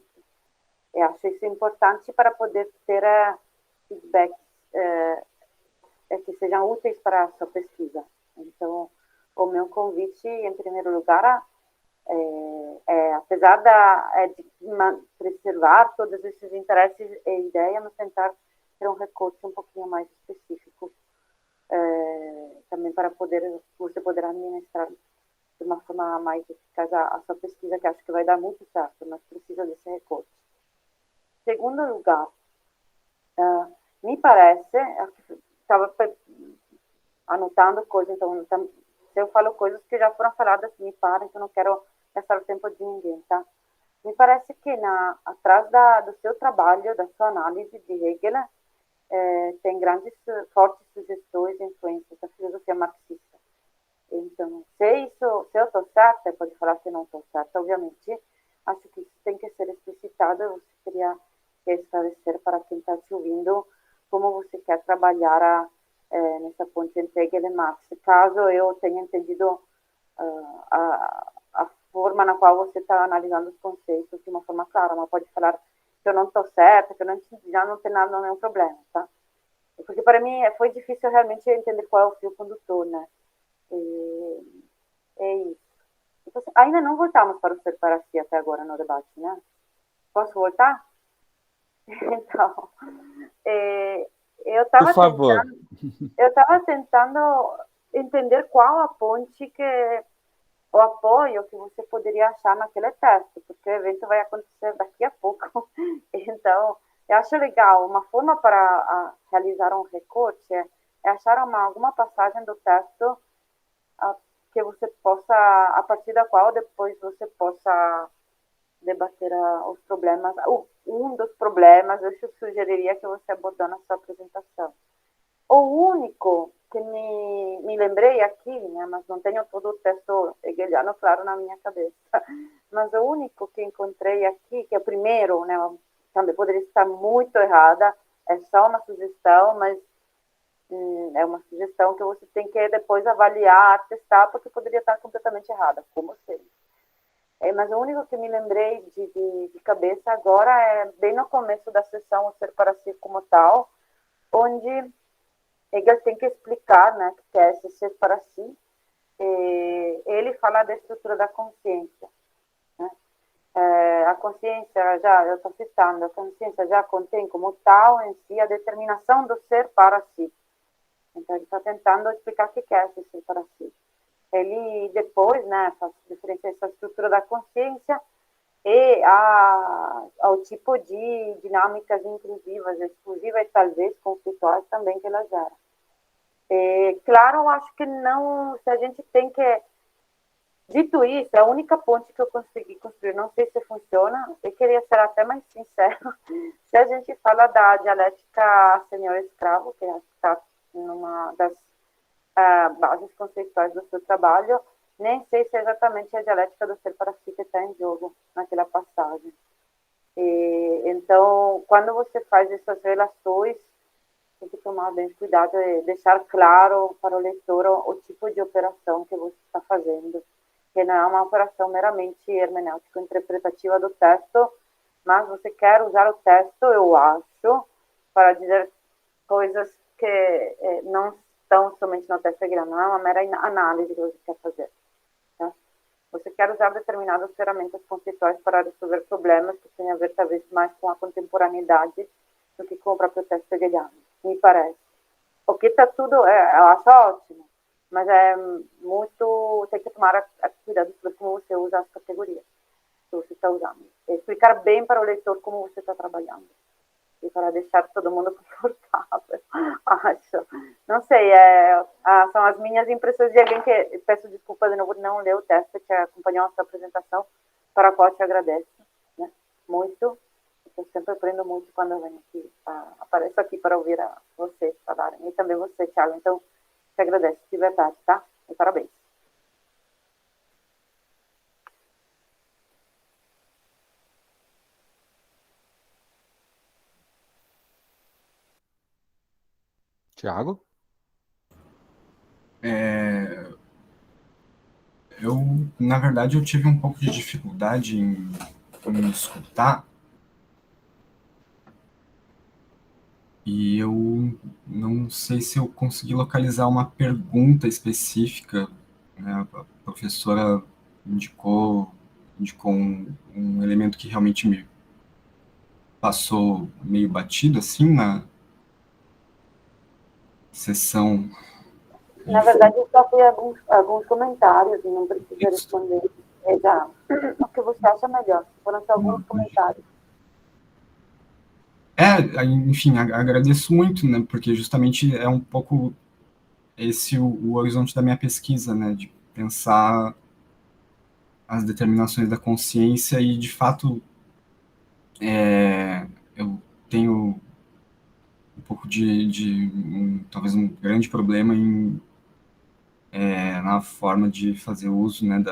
Eu acho isso importante para poder ter feedbacks que sejam úteis para a sua pesquisa. Então, o meu convite, em primeiro lugar, apesar de preservar todos esses interesses e ideias, mas tentar ter um recorte um pouquinho mais específico, também para você poder administrar de uma forma mais eficaz a sua pesquisa, que acho que vai dar muito certo, mas precisa desse recorte. Segundo lugar, me parece, estava anotando coisas, então se eu falo coisas que já foram faladas, me parem, que eu não quero gastar o tempo de ninguém, tá? Me parece que atrás do seu trabalho, da sua análise de Hegel, tem grandes, fortes sugestões e influências da filosofia marxista. Então, se eu estou certa, pode falar que não estou certa, obviamente, acho que isso tem que ser explicitado, você queria esclarecer para quem está te ouvindo como você quer trabalhar nessa ponte entre Hegel e Marx. Caso eu tenha entendido a forma na qual você está analisando os conceitos de uma forma clara, mas pode falar que eu não estou certa, que eu não entendi, já não tem nada, nenhum problema, tá? Porque para mim foi difícil realmente entender qual é o fio condutor, né? É isso. Então, ainda não voltamos para o ser para si até agora no debate, né? Posso voltar? Então, eu estava tentando entender qual a ponte o apoio que você poderia achar naquele texto, porque o evento vai acontecer daqui a pouco. Então, eu acho legal, uma forma para realizar um recorte é achar alguma passagem do texto que você possa, a partir da qual depois você possa debater os problemas. Um dos problemas, eu sugeriria que você abordou na sua apresentação. O único que me lembrei aqui, né, mas não tenho todo o texto hegeliano claro na minha cabeça, mas o único que encontrei aqui, que é o primeiro, né, também poderia estar muito errada, é só uma sugestão, mas é uma sugestão que você tem que depois avaliar, testar, porque poderia estar completamente errada, como sempre. Mas o único que me lembrei de cabeça agora é bem no começo da sessão, o ser para si como tal, onde Hegel tem que explicar, né, que é esse ser para si. Ele fala da estrutura da consciência, né? A consciência, eu estou citando, a consciência já contém como tal em si a determinação do ser para si. Então, ele está tentando explicar o que é esse ser para si. Ele depois, né, faz referência a essa estrutura da consciência e ao tipo de dinâmicas inclusivas, exclusivas e talvez conflituais também que ela gera. Claro, eu acho que não, se a gente tem que, dito isso, é a única ponte que eu consegui construir, não sei se funciona, eu queria ser até mais sincero, se a gente fala da dialética senhor-escravo, que está numa das bases conceituais do seu trabalho, nem sei se é exatamente a dialética do ser para si que está em jogo naquela passagem. Então, quando você faz essas relações, tem que tomar bem cuidado e deixar claro para o leitor o tipo de operação que você está fazendo, que não é uma operação meramente hermenêutico-interpretativa do texto, mas você quer usar o texto, eu acho, para dizer coisas que não estão somente no texto hegeliano, não é uma mera análise que você quer fazer. Tá? Você quer usar determinadas ferramentas conceituais para resolver problemas que têm a ver, talvez, mais com a contemporaneidade do que com o próprio texto hegeliano, me parece. O que está tudo, eu acho ótimo, mas é muito, tem que tomar cuidado sobre como você usa as categorias que você está usando. Explicar bem para o leitor como você está trabalhando. E para deixar todo mundo confortável, acho. Não sei, são as minhas impressões de alguém que, peço desculpa de novo, não ler o texto, que acompanhou a sua apresentação, para a qual te agradeço, né? Muito. Eu sempre aprendo muito quando eu venho aqui, apareço aqui para ouvir vocês falarem, e também você, Thiago. Então, te agradeço de verdade, tá? E parabéns. Tiago? Na verdade, eu tive um pouco de dificuldade em escutar, e eu não sei se eu consegui localizar uma pergunta específica, né? A professora indicou um elemento que realmente me passou meio batido, assim, na sessão. Na verdade, eu só fiz alguns comentários e não precisa responder. Já. O que você acha melhor? Foram só alguns comentários. Enfim, agradeço muito, né, porque justamente é um pouco esse o horizonte da minha pesquisa, né, de pensar as determinações da consciência e, de fato, eu tenho um pouco talvez um grande problema na forma de fazer uso, né,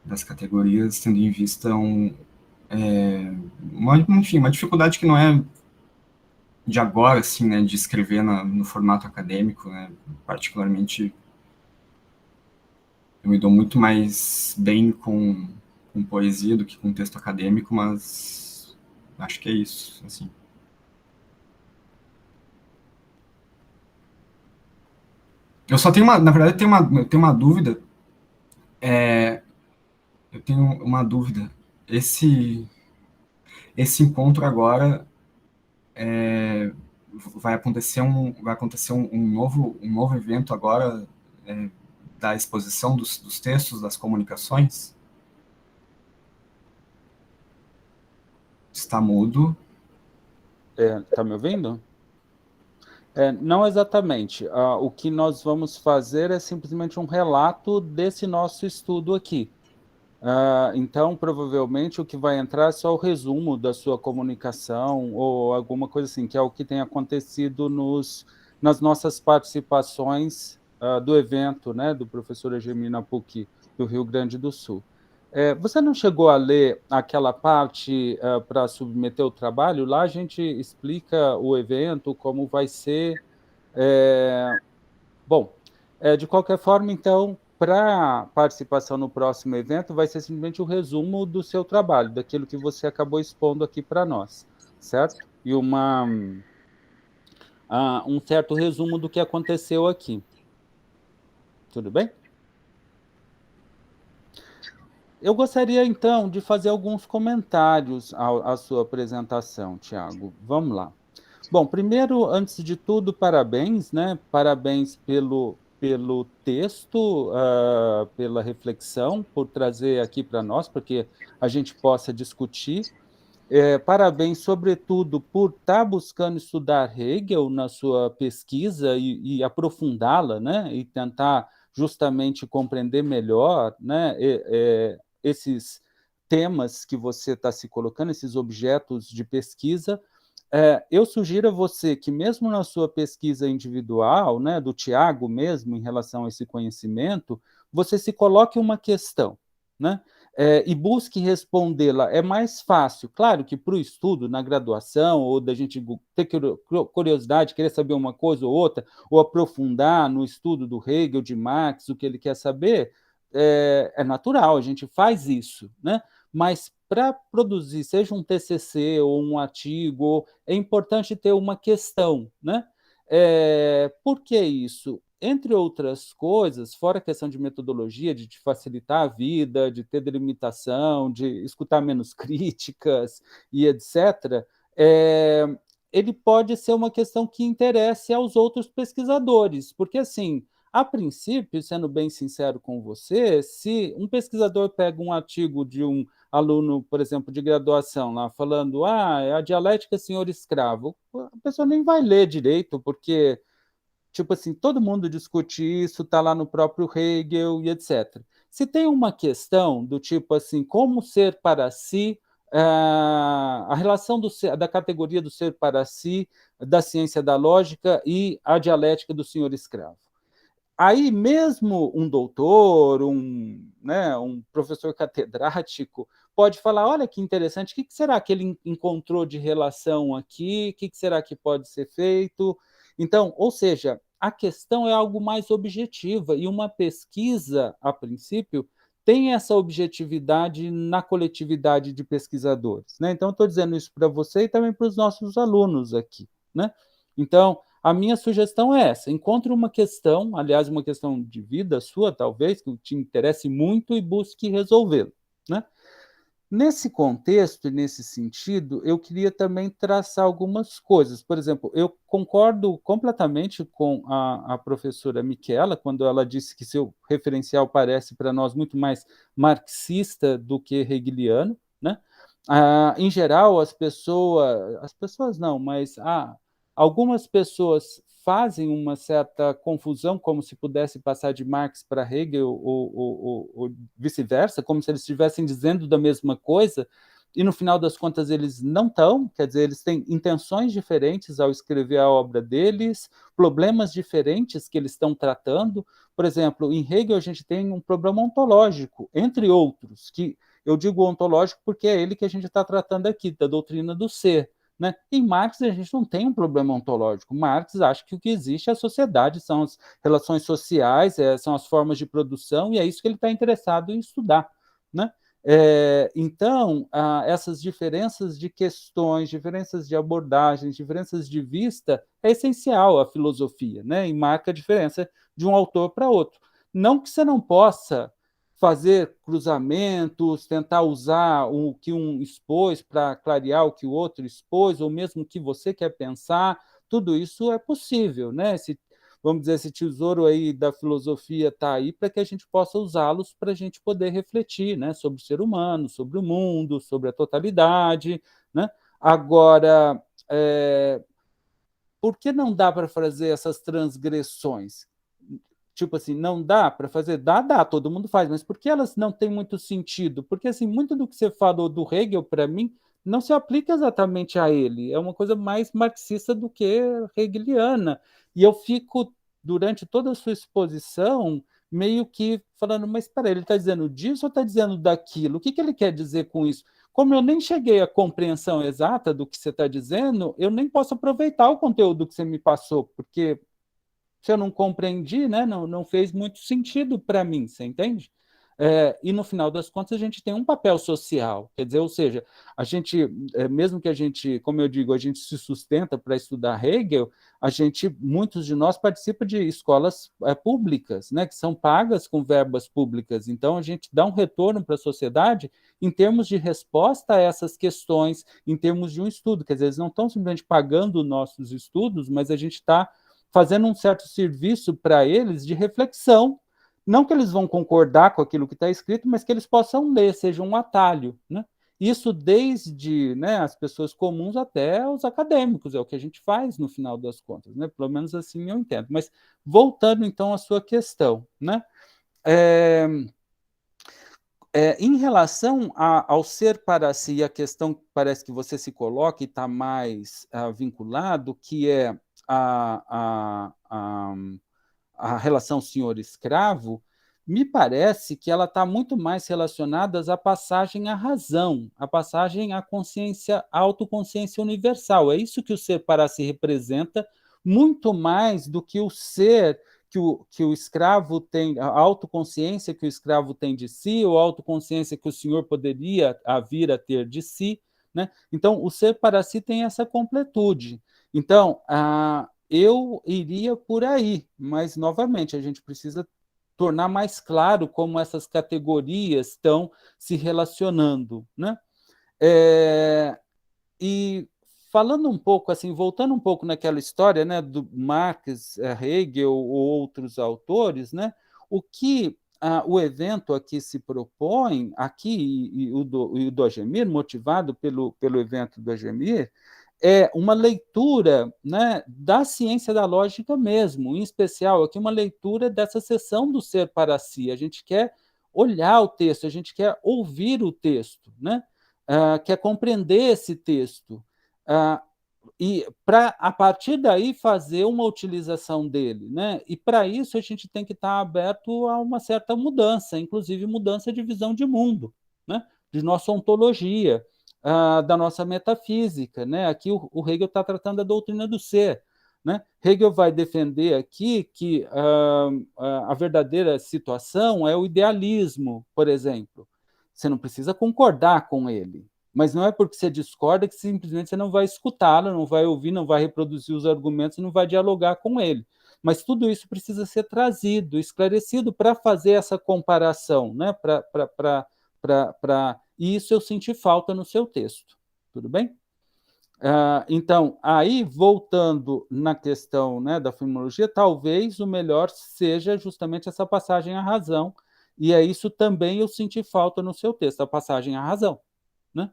das categorias, tendo em vista uma dificuldade que não é de agora, assim, né, de escrever no formato acadêmico, né, particularmente eu me dou muito mais bem com poesia do que com texto acadêmico, mas acho que é isso, assim. Eu só tenho na verdade, eu tenho uma dúvida, eu tenho uma dúvida, esse encontro agora vai acontecer um novo evento agora, da exposição dos textos, das comunicações? Está mudo. Está me ouvindo? Não exatamente. O que nós vamos fazer é simplesmente um relato desse nosso estudo aqui. Então, provavelmente, o que vai entrar é só o resumo da sua comunicação ou alguma coisa assim, que é o que tem acontecido nas nossas participações do evento, né, do professor Egemir na PUC do Rio Grande do Sul. Você não chegou a ler aquela parte para submeter o trabalho? Lá a gente explica o evento, como vai ser. Bom, de qualquer forma, então, para participação no próximo evento, vai ser simplesmente o resumo do seu trabalho, daquilo que você acabou expondo aqui para nós, certo? E um certo resumo do que aconteceu aqui. Tudo bem? Eu gostaria, então, de fazer alguns comentários à sua apresentação, Tiago. Vamos lá. Bom, primeiro, antes de tudo, parabéns, né? Parabéns pelo texto, pela reflexão, por trazer aqui para nós, para que a gente possa discutir. Parabéns, sobretudo, por estar buscando estudar Hegel na sua pesquisa e aprofundá-la, né? E tentar justamente compreender melhor, né? Esses temas que você está se colocando, esses objetos de pesquisa. Eu sugiro a você que, mesmo na sua pesquisa individual, né, do Tiago mesmo, em relação a esse conhecimento, você se coloque uma questão, né, e busque respondê-la. É mais fácil, claro que para o estudo, na graduação, ou da gente ter curiosidade, querer saber uma coisa ou outra, ou aprofundar no estudo do Hegel, de Marx, o que ele quer saber, é natural, a gente faz isso, né? Mas para produzir, seja um TCC ou um artigo, é importante ter uma questão, né? Por que isso? entre outras coisas, fora a questão de metodologia, de te facilitar a vida, de ter delimitação, de escutar menos críticas e etc., ele pode ser uma questão que interesse aos outros pesquisadores, porque, assim, a princípio, sendo bem sincero com você, se um pesquisador pega um artigo de um aluno, por exemplo, de graduação, lá falando, é a dialética senhor escravo, a pessoa nem vai ler direito, porque, tipo assim, todo mundo discute isso, está lá no próprio Hegel e etc. Se tem uma questão do tipo assim, como ser para si, a relação da categoria do ser para si, da ciência da lógica e a dialética do senhor escravo. Aí mesmo um doutor, um professor catedrático, pode falar, olha que interessante, o que será que ele encontrou de relação aqui, o que será que pode ser feito? Então, ou seja, a questão é algo mais objetiva, e uma pesquisa, a princípio, tem essa objetividade na coletividade de pesquisadores, né? Então, estou dizendo isso para você e também para os nossos alunos aqui, né? Então, a minha sugestão é essa, encontre uma questão, aliás, uma questão de vida sua, talvez, que te interesse muito e busque resolvê-la, né? Nesse contexto e nesse sentido, eu queria também traçar algumas coisas. Por exemplo, eu concordo completamente com a professora Michela, quando ela disse que seu referencial parece para nós muito mais marxista do que hegeliano, né? Em geral, as pessoas não, mas algumas pessoas fazem uma certa confusão, como se pudesse passar de Marx para Hegel ou vice-versa, como se eles estivessem dizendo da mesma coisa, e no final das contas eles não estão, quer dizer, eles têm intenções diferentes ao escrever a obra deles, problemas diferentes que eles estão tratando. Por exemplo, em Hegel a gente tem um problema ontológico, entre outros, que eu digo ontológico porque é ele que a gente está tratando aqui, da doutrina do ser. Né? Em Marx, a gente não tem um problema ontológico. Marx acha que o que existe é a sociedade, são as relações sociais, são as formas de produção, e é isso que ele está interessado em estudar. Né? Então, essas diferenças de questões, diferenças de abordagens, diferenças de vista, é essencial à filosofia, né? E marca a diferença de um autor para outro. Não que você não possa fazer cruzamentos, tentar usar o que um expôs para clarear o que o outro expôs, ou mesmo o que você quer pensar, tudo isso é possível, né? Vamos dizer, esse tesouro aí da filosofia está aí para que a gente possa usá-los para a gente poder refletir, né? Sobre o ser humano, sobre o mundo, sobre a totalidade, né? Agora, por que não dá para fazer essas transgressões? Tipo assim, não dá para fazer? Dá, todo mundo faz, mas por que elas não têm muito sentido? Porque, assim, muito do que você falou do Hegel, para mim, não se aplica exatamente a ele. É uma coisa mais marxista do que hegeliana. E eu fico, durante toda a sua exposição, meio que falando, mas espera, ele está dizendo disso ou está dizendo daquilo? O que ele quer dizer com isso? Como eu nem cheguei à compreensão exata do que você está dizendo, eu nem posso aproveitar o conteúdo que você me passou, porque se eu não compreendi, né, não fez muito sentido para mim, você entende? E no final das contas a gente tem um papel social, quer dizer, ou seja, a gente, mesmo que a gente, como eu digo, a gente se sustenta para estudar Hegel, muitos de nós participam de escolas públicas, né, que são pagas com verbas públicas, então a gente dá um retorno para a sociedade em termos de resposta a essas questões, em termos de um estudo, quer dizer, eles não estão simplesmente pagando nossos estudos, mas a gente está fazendo um certo serviço para eles de reflexão, não que eles vão concordar com aquilo que está escrito, mas que eles possam ler, seja um atalho, né? Isso desde, né, as pessoas comuns até os acadêmicos, é o que a gente faz no final das contas, né? Pelo menos assim eu entendo. Mas voltando então à sua questão, né? Em relação ao ser para si, a questão que parece que você se coloca e está mais vinculado, que é a relação senhor-escravo, me parece que ela está muito mais relacionada à passagem à razão, à passagem à consciência, à autoconsciência universal. É isso que o ser para si representa, muito mais do que o ser que o escravo tem, a autoconsciência que o escravo tem de si, ou a autoconsciência que o senhor poderia vir a ter de si, né? Então, o ser para si tem essa completude. Então, eu iria por aí, mas, novamente, a gente precisa tornar mais claro como essas categorias estão se relacionando, né? E falando um pouco, assim, voltando um pouco naquela história, né, do Marx, Hegel ou outros autores, né, o que o evento aqui se propõe, aqui, e o do Agemir, motivado pelo evento do Agemir, é uma leitura, né, da ciência da lógica mesmo, em especial aqui uma leitura dessa seção do ser para si. A gente quer olhar o texto, a gente quer ouvir o texto, né? Quer compreender esse texto, e para, a partir daí, fazer uma utilização dele, né? E para isso a gente tem que estar aberto a uma certa mudança, inclusive mudança de visão de mundo, né? De nossa ontologia, da nossa metafísica, né? Aqui o Hegel está tratando da doutrina do ser, né? Hegel vai defender aqui que a verdadeira situação é o idealismo, por exemplo. Você não precisa concordar com ele, mas não é porque você discorda que simplesmente você não vai escutá-lo, não vai ouvir, não vai reproduzir os argumentos, não vai dialogar com ele. Mas tudo isso precisa ser trazido, esclarecido para fazer essa comparação, né? E isso eu senti falta no seu texto. Tudo bem? Então, aí, voltando na questão, né, da fenomenologia, talvez o melhor seja justamente essa passagem à razão, e é isso também eu senti falta no seu texto, a passagem à razão, né?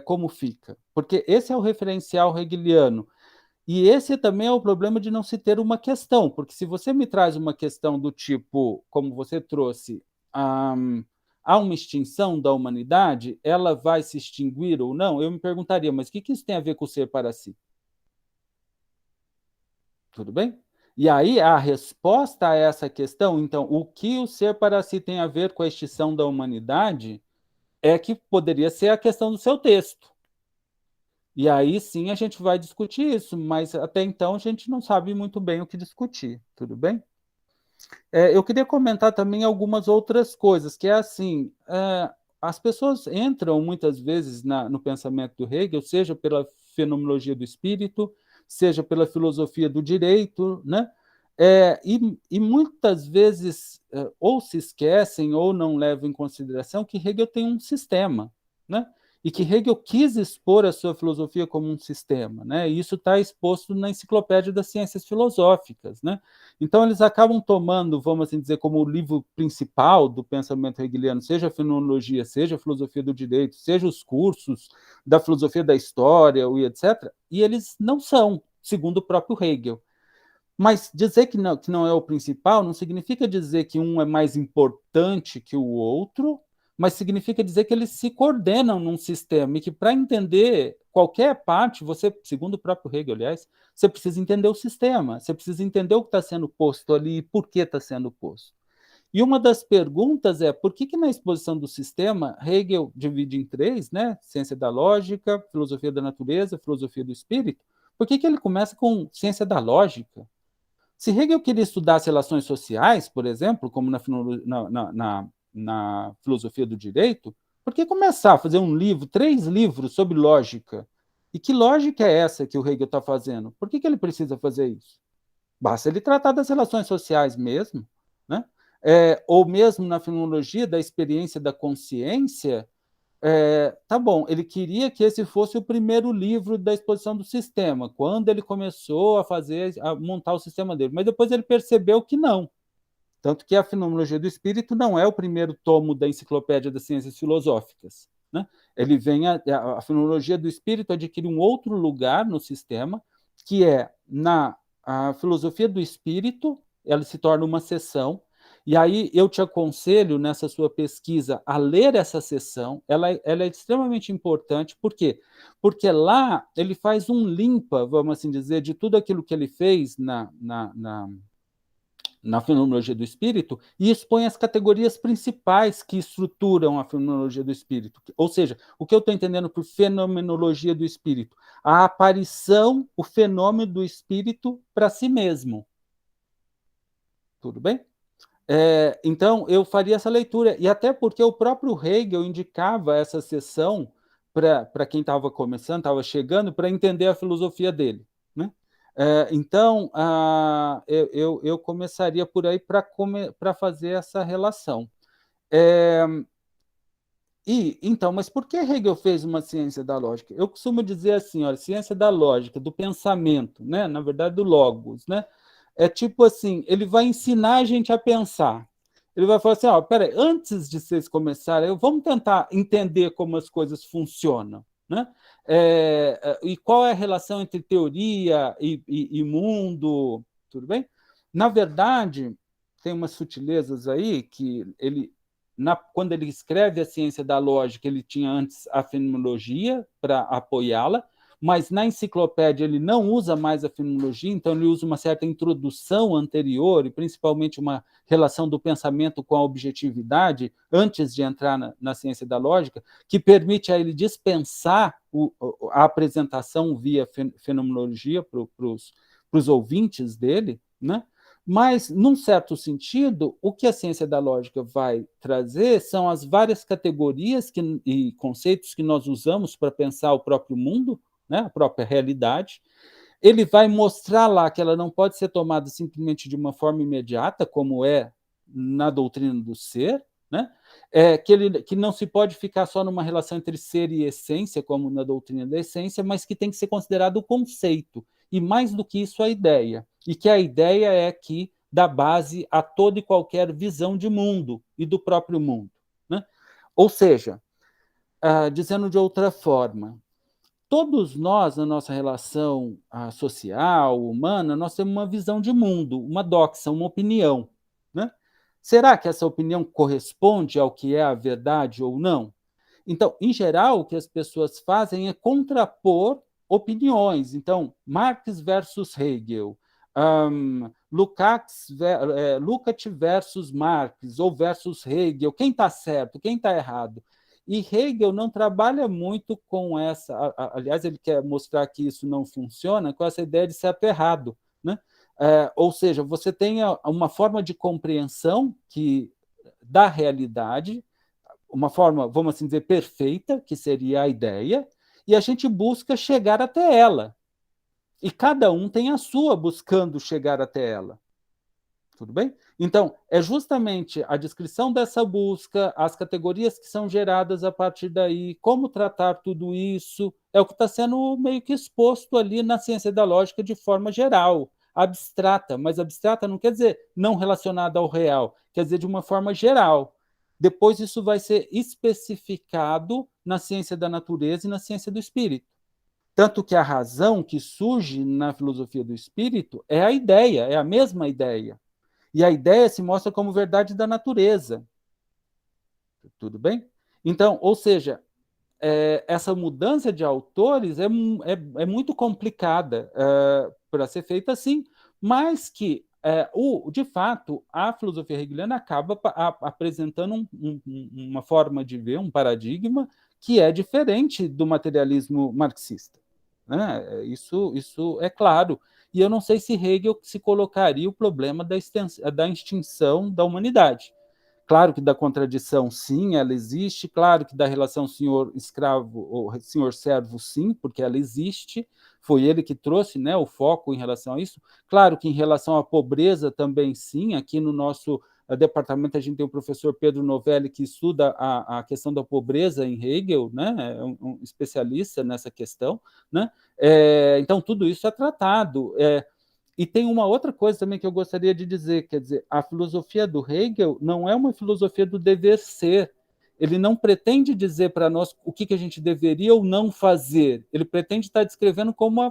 Como fica? Porque esse é o referencial hegeliano, e esse também é o problema de não se ter uma questão, porque se você me traz uma questão do tipo, como você trouxe, há uma extinção da humanidade, ela vai se extinguir ou não? Eu me perguntaria, mas o que isso tem a ver com o ser para si? Tudo bem? E aí a resposta a essa questão, então, o que o ser para si tem a ver com a extinção da humanidade, é que poderia ser a questão do seu texto. E aí sim a gente vai discutir isso, mas até então a gente não sabe muito bem o que discutir, tudo bem? Eu queria comentar também algumas outras coisas, que é assim, as pessoas entram muitas vezes no pensamento do Hegel, seja pela fenomenologia do espírito, seja pela filosofia do direito, né? E muitas vezes ou se esquecem ou não levam em consideração que Hegel tem um sistema, né? E que Hegel quis expor a sua filosofia como um sistema, né? E isso está exposto na Enciclopédia das Ciências Filosóficas, né? Então eles acabam tomando, vamos assim dizer, como o livro principal do pensamento hegeliano, seja a fenomenologia, seja a filosofia do direito, seja os cursos da filosofia da história, e etc., e eles não são, segundo o próprio Hegel. Mas dizer que não é o principal não significa dizer que um é mais importante que o outro, mas significa dizer que eles se coordenam num sistema e que para entender qualquer parte, você, segundo o próprio Hegel, aliás, você precisa entender o sistema, você precisa entender o que está sendo posto ali e por que está sendo posto. E uma das perguntas é por que na exposição do sistema, Hegel divide em três, né? Ciência da lógica, filosofia da natureza, filosofia do espírito, por que ele começa com ciência da lógica? Se Hegel queria estudar as relações sociais, por exemplo, como na filosofia do direito, por que começar a fazer um livro, 3 livros sobre lógica? E que lógica é essa que o Hegel está fazendo? Por que ele precisa fazer isso? Basta ele tratar das relações sociais mesmo, né? Ou mesmo na fenomenologia da experiência da consciência, tá bom, ele queria que esse fosse o primeiro livro da exposição do sistema, quando ele começou a montar o sistema dele, mas depois ele percebeu que não. Tanto que a Fenomenologia do Espírito não é o primeiro tomo da Enciclopédia das Ciências Filosóficas, né? Ele vem a Fenomenologia do Espírito adquire um outro lugar no sistema, que é a Filosofia do Espírito, ela se torna uma seção. E aí eu te aconselho, nessa sua pesquisa, a ler essa seção. Ela é extremamente importante. Por quê? Porque lá ele faz um limpa, vamos assim dizer, de tudo aquilo que ele fez na fenomenologia do espírito e expõe as categorias principais que estruturam a fenomenologia do espírito. Ou seja, o que eu estou entendendo por fenomenologia do espírito? A aparição, o fenômeno do espírito para si mesmo. Tudo bem? Então, eu faria essa leitura, e até porque o próprio Hegel indicava essa sessão para quem estava começando, estava chegando, para entender a filosofia dele, né? Então, eu começaria por aí para fazer essa relação. Então, mas por que Hegel fez uma ciência da lógica? Eu costumo dizer assim, olha, ciência da lógica, do pensamento, né? Na verdade, do logos, né? É tipo assim, ele vai ensinar a gente a pensar. Ele vai falar assim, ó, peraí, antes de vocês começarem, vamos tentar entender como as coisas funcionam, né? E qual é a relação entre teoria e mundo, tudo bem? Na verdade, tem umas sutilezas aí que quando ele escreve a ciência da lógica, ele tinha antes a fenomenologia para apoiá-la, mas na enciclopédia ele não usa mais a fenomenologia, então ele usa uma certa introdução anterior, e principalmente uma relação do pensamento com a objetividade, antes de entrar na ciência da lógica, que permite a ele dispensar a apresentação via fenomenologia para os ouvintes dele, né? Mas, num certo sentido, o que a ciência da lógica vai trazer são as várias categorias e conceitos que nós usamos para pensar o próprio mundo, né, a própria realidade. Ele vai mostrar lá que ela não pode ser tomada simplesmente de uma forma imediata, como é na doutrina do ser, né? Que não se pode ficar só numa relação entre ser e essência, como na doutrina da essência, mas que tem que ser considerado o conceito, e mais do que isso, a ideia. E que a ideia é que dá base a toda e qualquer visão de mundo e do próprio mundo, né? Ou seja, dizendo de outra forma, todos nós, na nossa relação social, humana, nós temos uma visão de mundo, uma doxa, uma opinião, né? Será que essa opinião corresponde ao que é a verdade ou não? Então, em geral, o que as pessoas fazem é contrapor opiniões. Então, Marx versus Hegel, Lukács versus Marx, ou versus Hegel, quem está certo, quem está errado? E Hegel não trabalha muito com essa... Aliás, ele quer mostrar que isso não funciona com essa ideia de certo e errado, né? Ou seja, você tem uma forma de compreensão da realidade, uma forma, vamos assim dizer, perfeita, que seria a ideia, e a gente busca chegar até ela. E cada um tem a sua buscando chegar até ela. Tudo bem? Então, é justamente a descrição dessa busca, as categorias que são geradas a partir daí, como tratar tudo isso, é o que está sendo meio que exposto ali na ciência da lógica de forma geral, abstrata, mas abstrata não quer dizer não relacionada ao real, quer dizer de uma forma geral. Depois isso vai ser especificado na ciência da natureza e na ciência do espírito. Tanto que a razão que surge na filosofia do espírito é a ideia, é a mesma ideia. E a ideia se mostra como verdade da natureza. Tudo bem? Então, ou seja, essa mudança de autores é muito complicada para ser feita assim, mas que, de fato, a filosofia hegeliana acaba apresentando uma forma de ver, um paradigma, que é diferente do materialismo marxista, né? Isso é claro. E eu não sei se Hegel se colocaria o problema da extinção da humanidade. Claro que da contradição, sim, ela existe. Claro que da relação senhor-escravo ou senhor-servo, sim, porque ela existe. Foi ele que trouxe, né, o foco em relação a isso. Claro que em relação à pobreza também, sim. Aqui no nosso departamento a gente tem o professor Pedro Novelli, que estuda a questão da pobreza em Hegel, né, é um especialista nessa questão, né? Então, tudo isso é tratado. E tem uma outra coisa também que eu gostaria de dizer, quer dizer, a filosofia do Hegel não é uma filosofia do dever ser. Ele não pretende dizer para nós o que a gente deveria ou não fazer. Ele pretende estar descrevendo como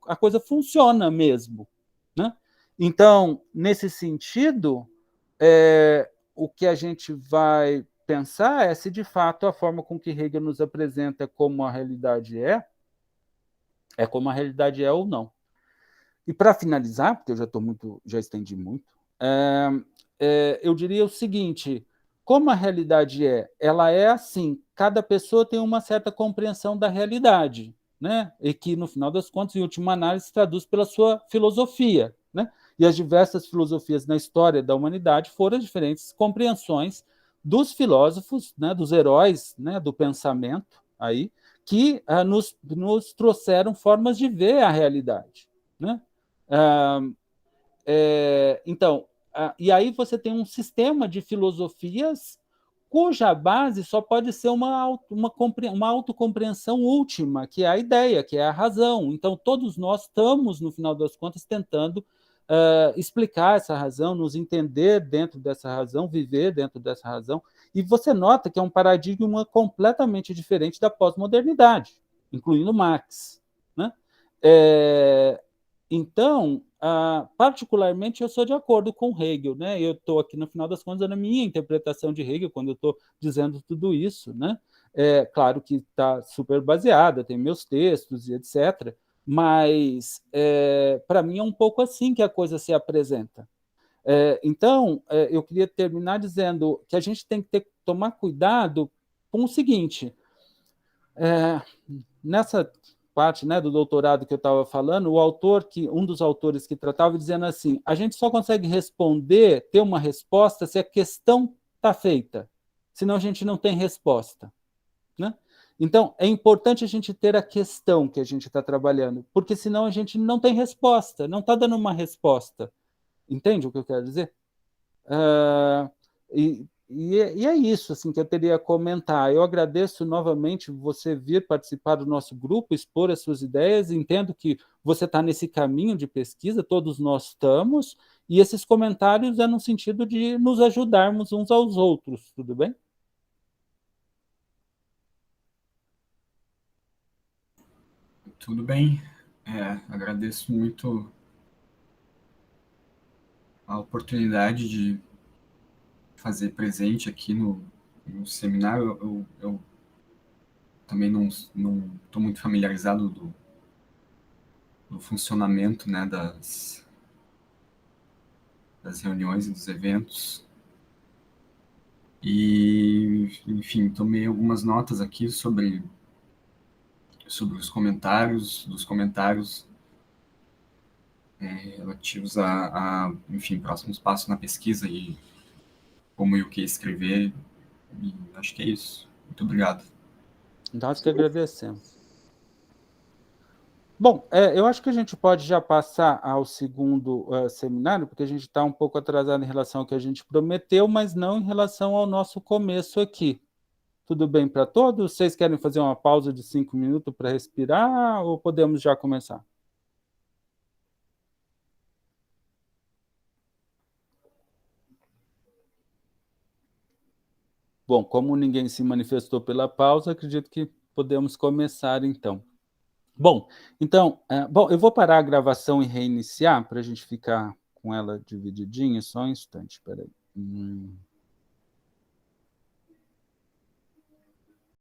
a coisa funciona mesmo, né? Então, nesse sentido, o que a gente vai pensar é se, de fato, a forma com que Hegel nos apresenta como a realidade é como a realidade é ou não. E para finalizar, porque eu já estendi muito, eu diria o seguinte: como a realidade ela é assim, cada pessoa tem uma certa compreensão da realidade, né? E que, no final das contas, em última análise, se traduz pela sua filosofia, né? E as diversas filosofias na história da humanidade foram as diferentes compreensões dos filósofos, né, dos heróis, né, do pensamento, aí, que nos trouxeram formas de ver a realidade, né? Então, e aí você tem um sistema de filosofias cuja base só pode ser uma autocompreensão última, que é a ideia, que é a razão. Então, todos nós estamos, no final das contas, tentando explicar essa razão, nos entender dentro dessa razão, viver dentro dessa razão. E você nota que é um paradigma completamente diferente da pós-modernidade, incluindo Marx, né? Então, particularmente, eu sou de acordo com Hegel, né? Eu estou aqui, no final das contas, na minha interpretação de Hegel, quando eu estou dizendo tudo isso, né? Claro que está super baseada, tem meus textos e etc., mas, para mim, é um pouco assim que a coisa se apresenta. Então, eu queria terminar dizendo que a gente tem que tomar cuidado com o seguinte, nessa parte, né, do doutorado que eu estava falando, um dos autores que tratava, dizendo assim, a gente só consegue responder, ter uma resposta, se a questão está feita, senão a gente não tem resposta, né? Então, é importante a gente ter a questão que a gente está trabalhando, porque senão a gente não tem resposta, não está dando uma resposta. Entende o que eu quero dizer? E é isso assim, que eu teria a comentar. Eu agradeço novamente você vir participar do nosso grupo, expor as suas ideias, entendo que você está nesse caminho de pesquisa, todos nós estamos, e esses comentários é no sentido de nos ajudarmos uns aos outros, tudo bem? Tudo bem. Agradeço muito a oportunidade de fazer presente aqui no seminário. Eu também não estou muito familiarizado do funcionamento, né, das reuniões e dos eventos. E, enfim, tomei algumas notas aqui sobre os comentários, relativos enfim, próximos passos na pesquisa e como e o que escrever. E acho que é isso. Muito obrigado. Nós que agradecemos. Bom, eu acho que a gente pode já passar ao segundo seminário, porque a gente está um pouco atrasado em relação ao que a gente prometeu, mas não em relação ao nosso começo aqui. Tudo bem para todos? Vocês querem fazer uma pausa de 5 minutos para respirar ou podemos já começar? Bom, como ninguém se manifestou pela pausa, acredito que podemos começar então. Bom, então, eu vou parar a gravação e reiniciar para a gente ficar com ela divididinha, só um instante, espera aí.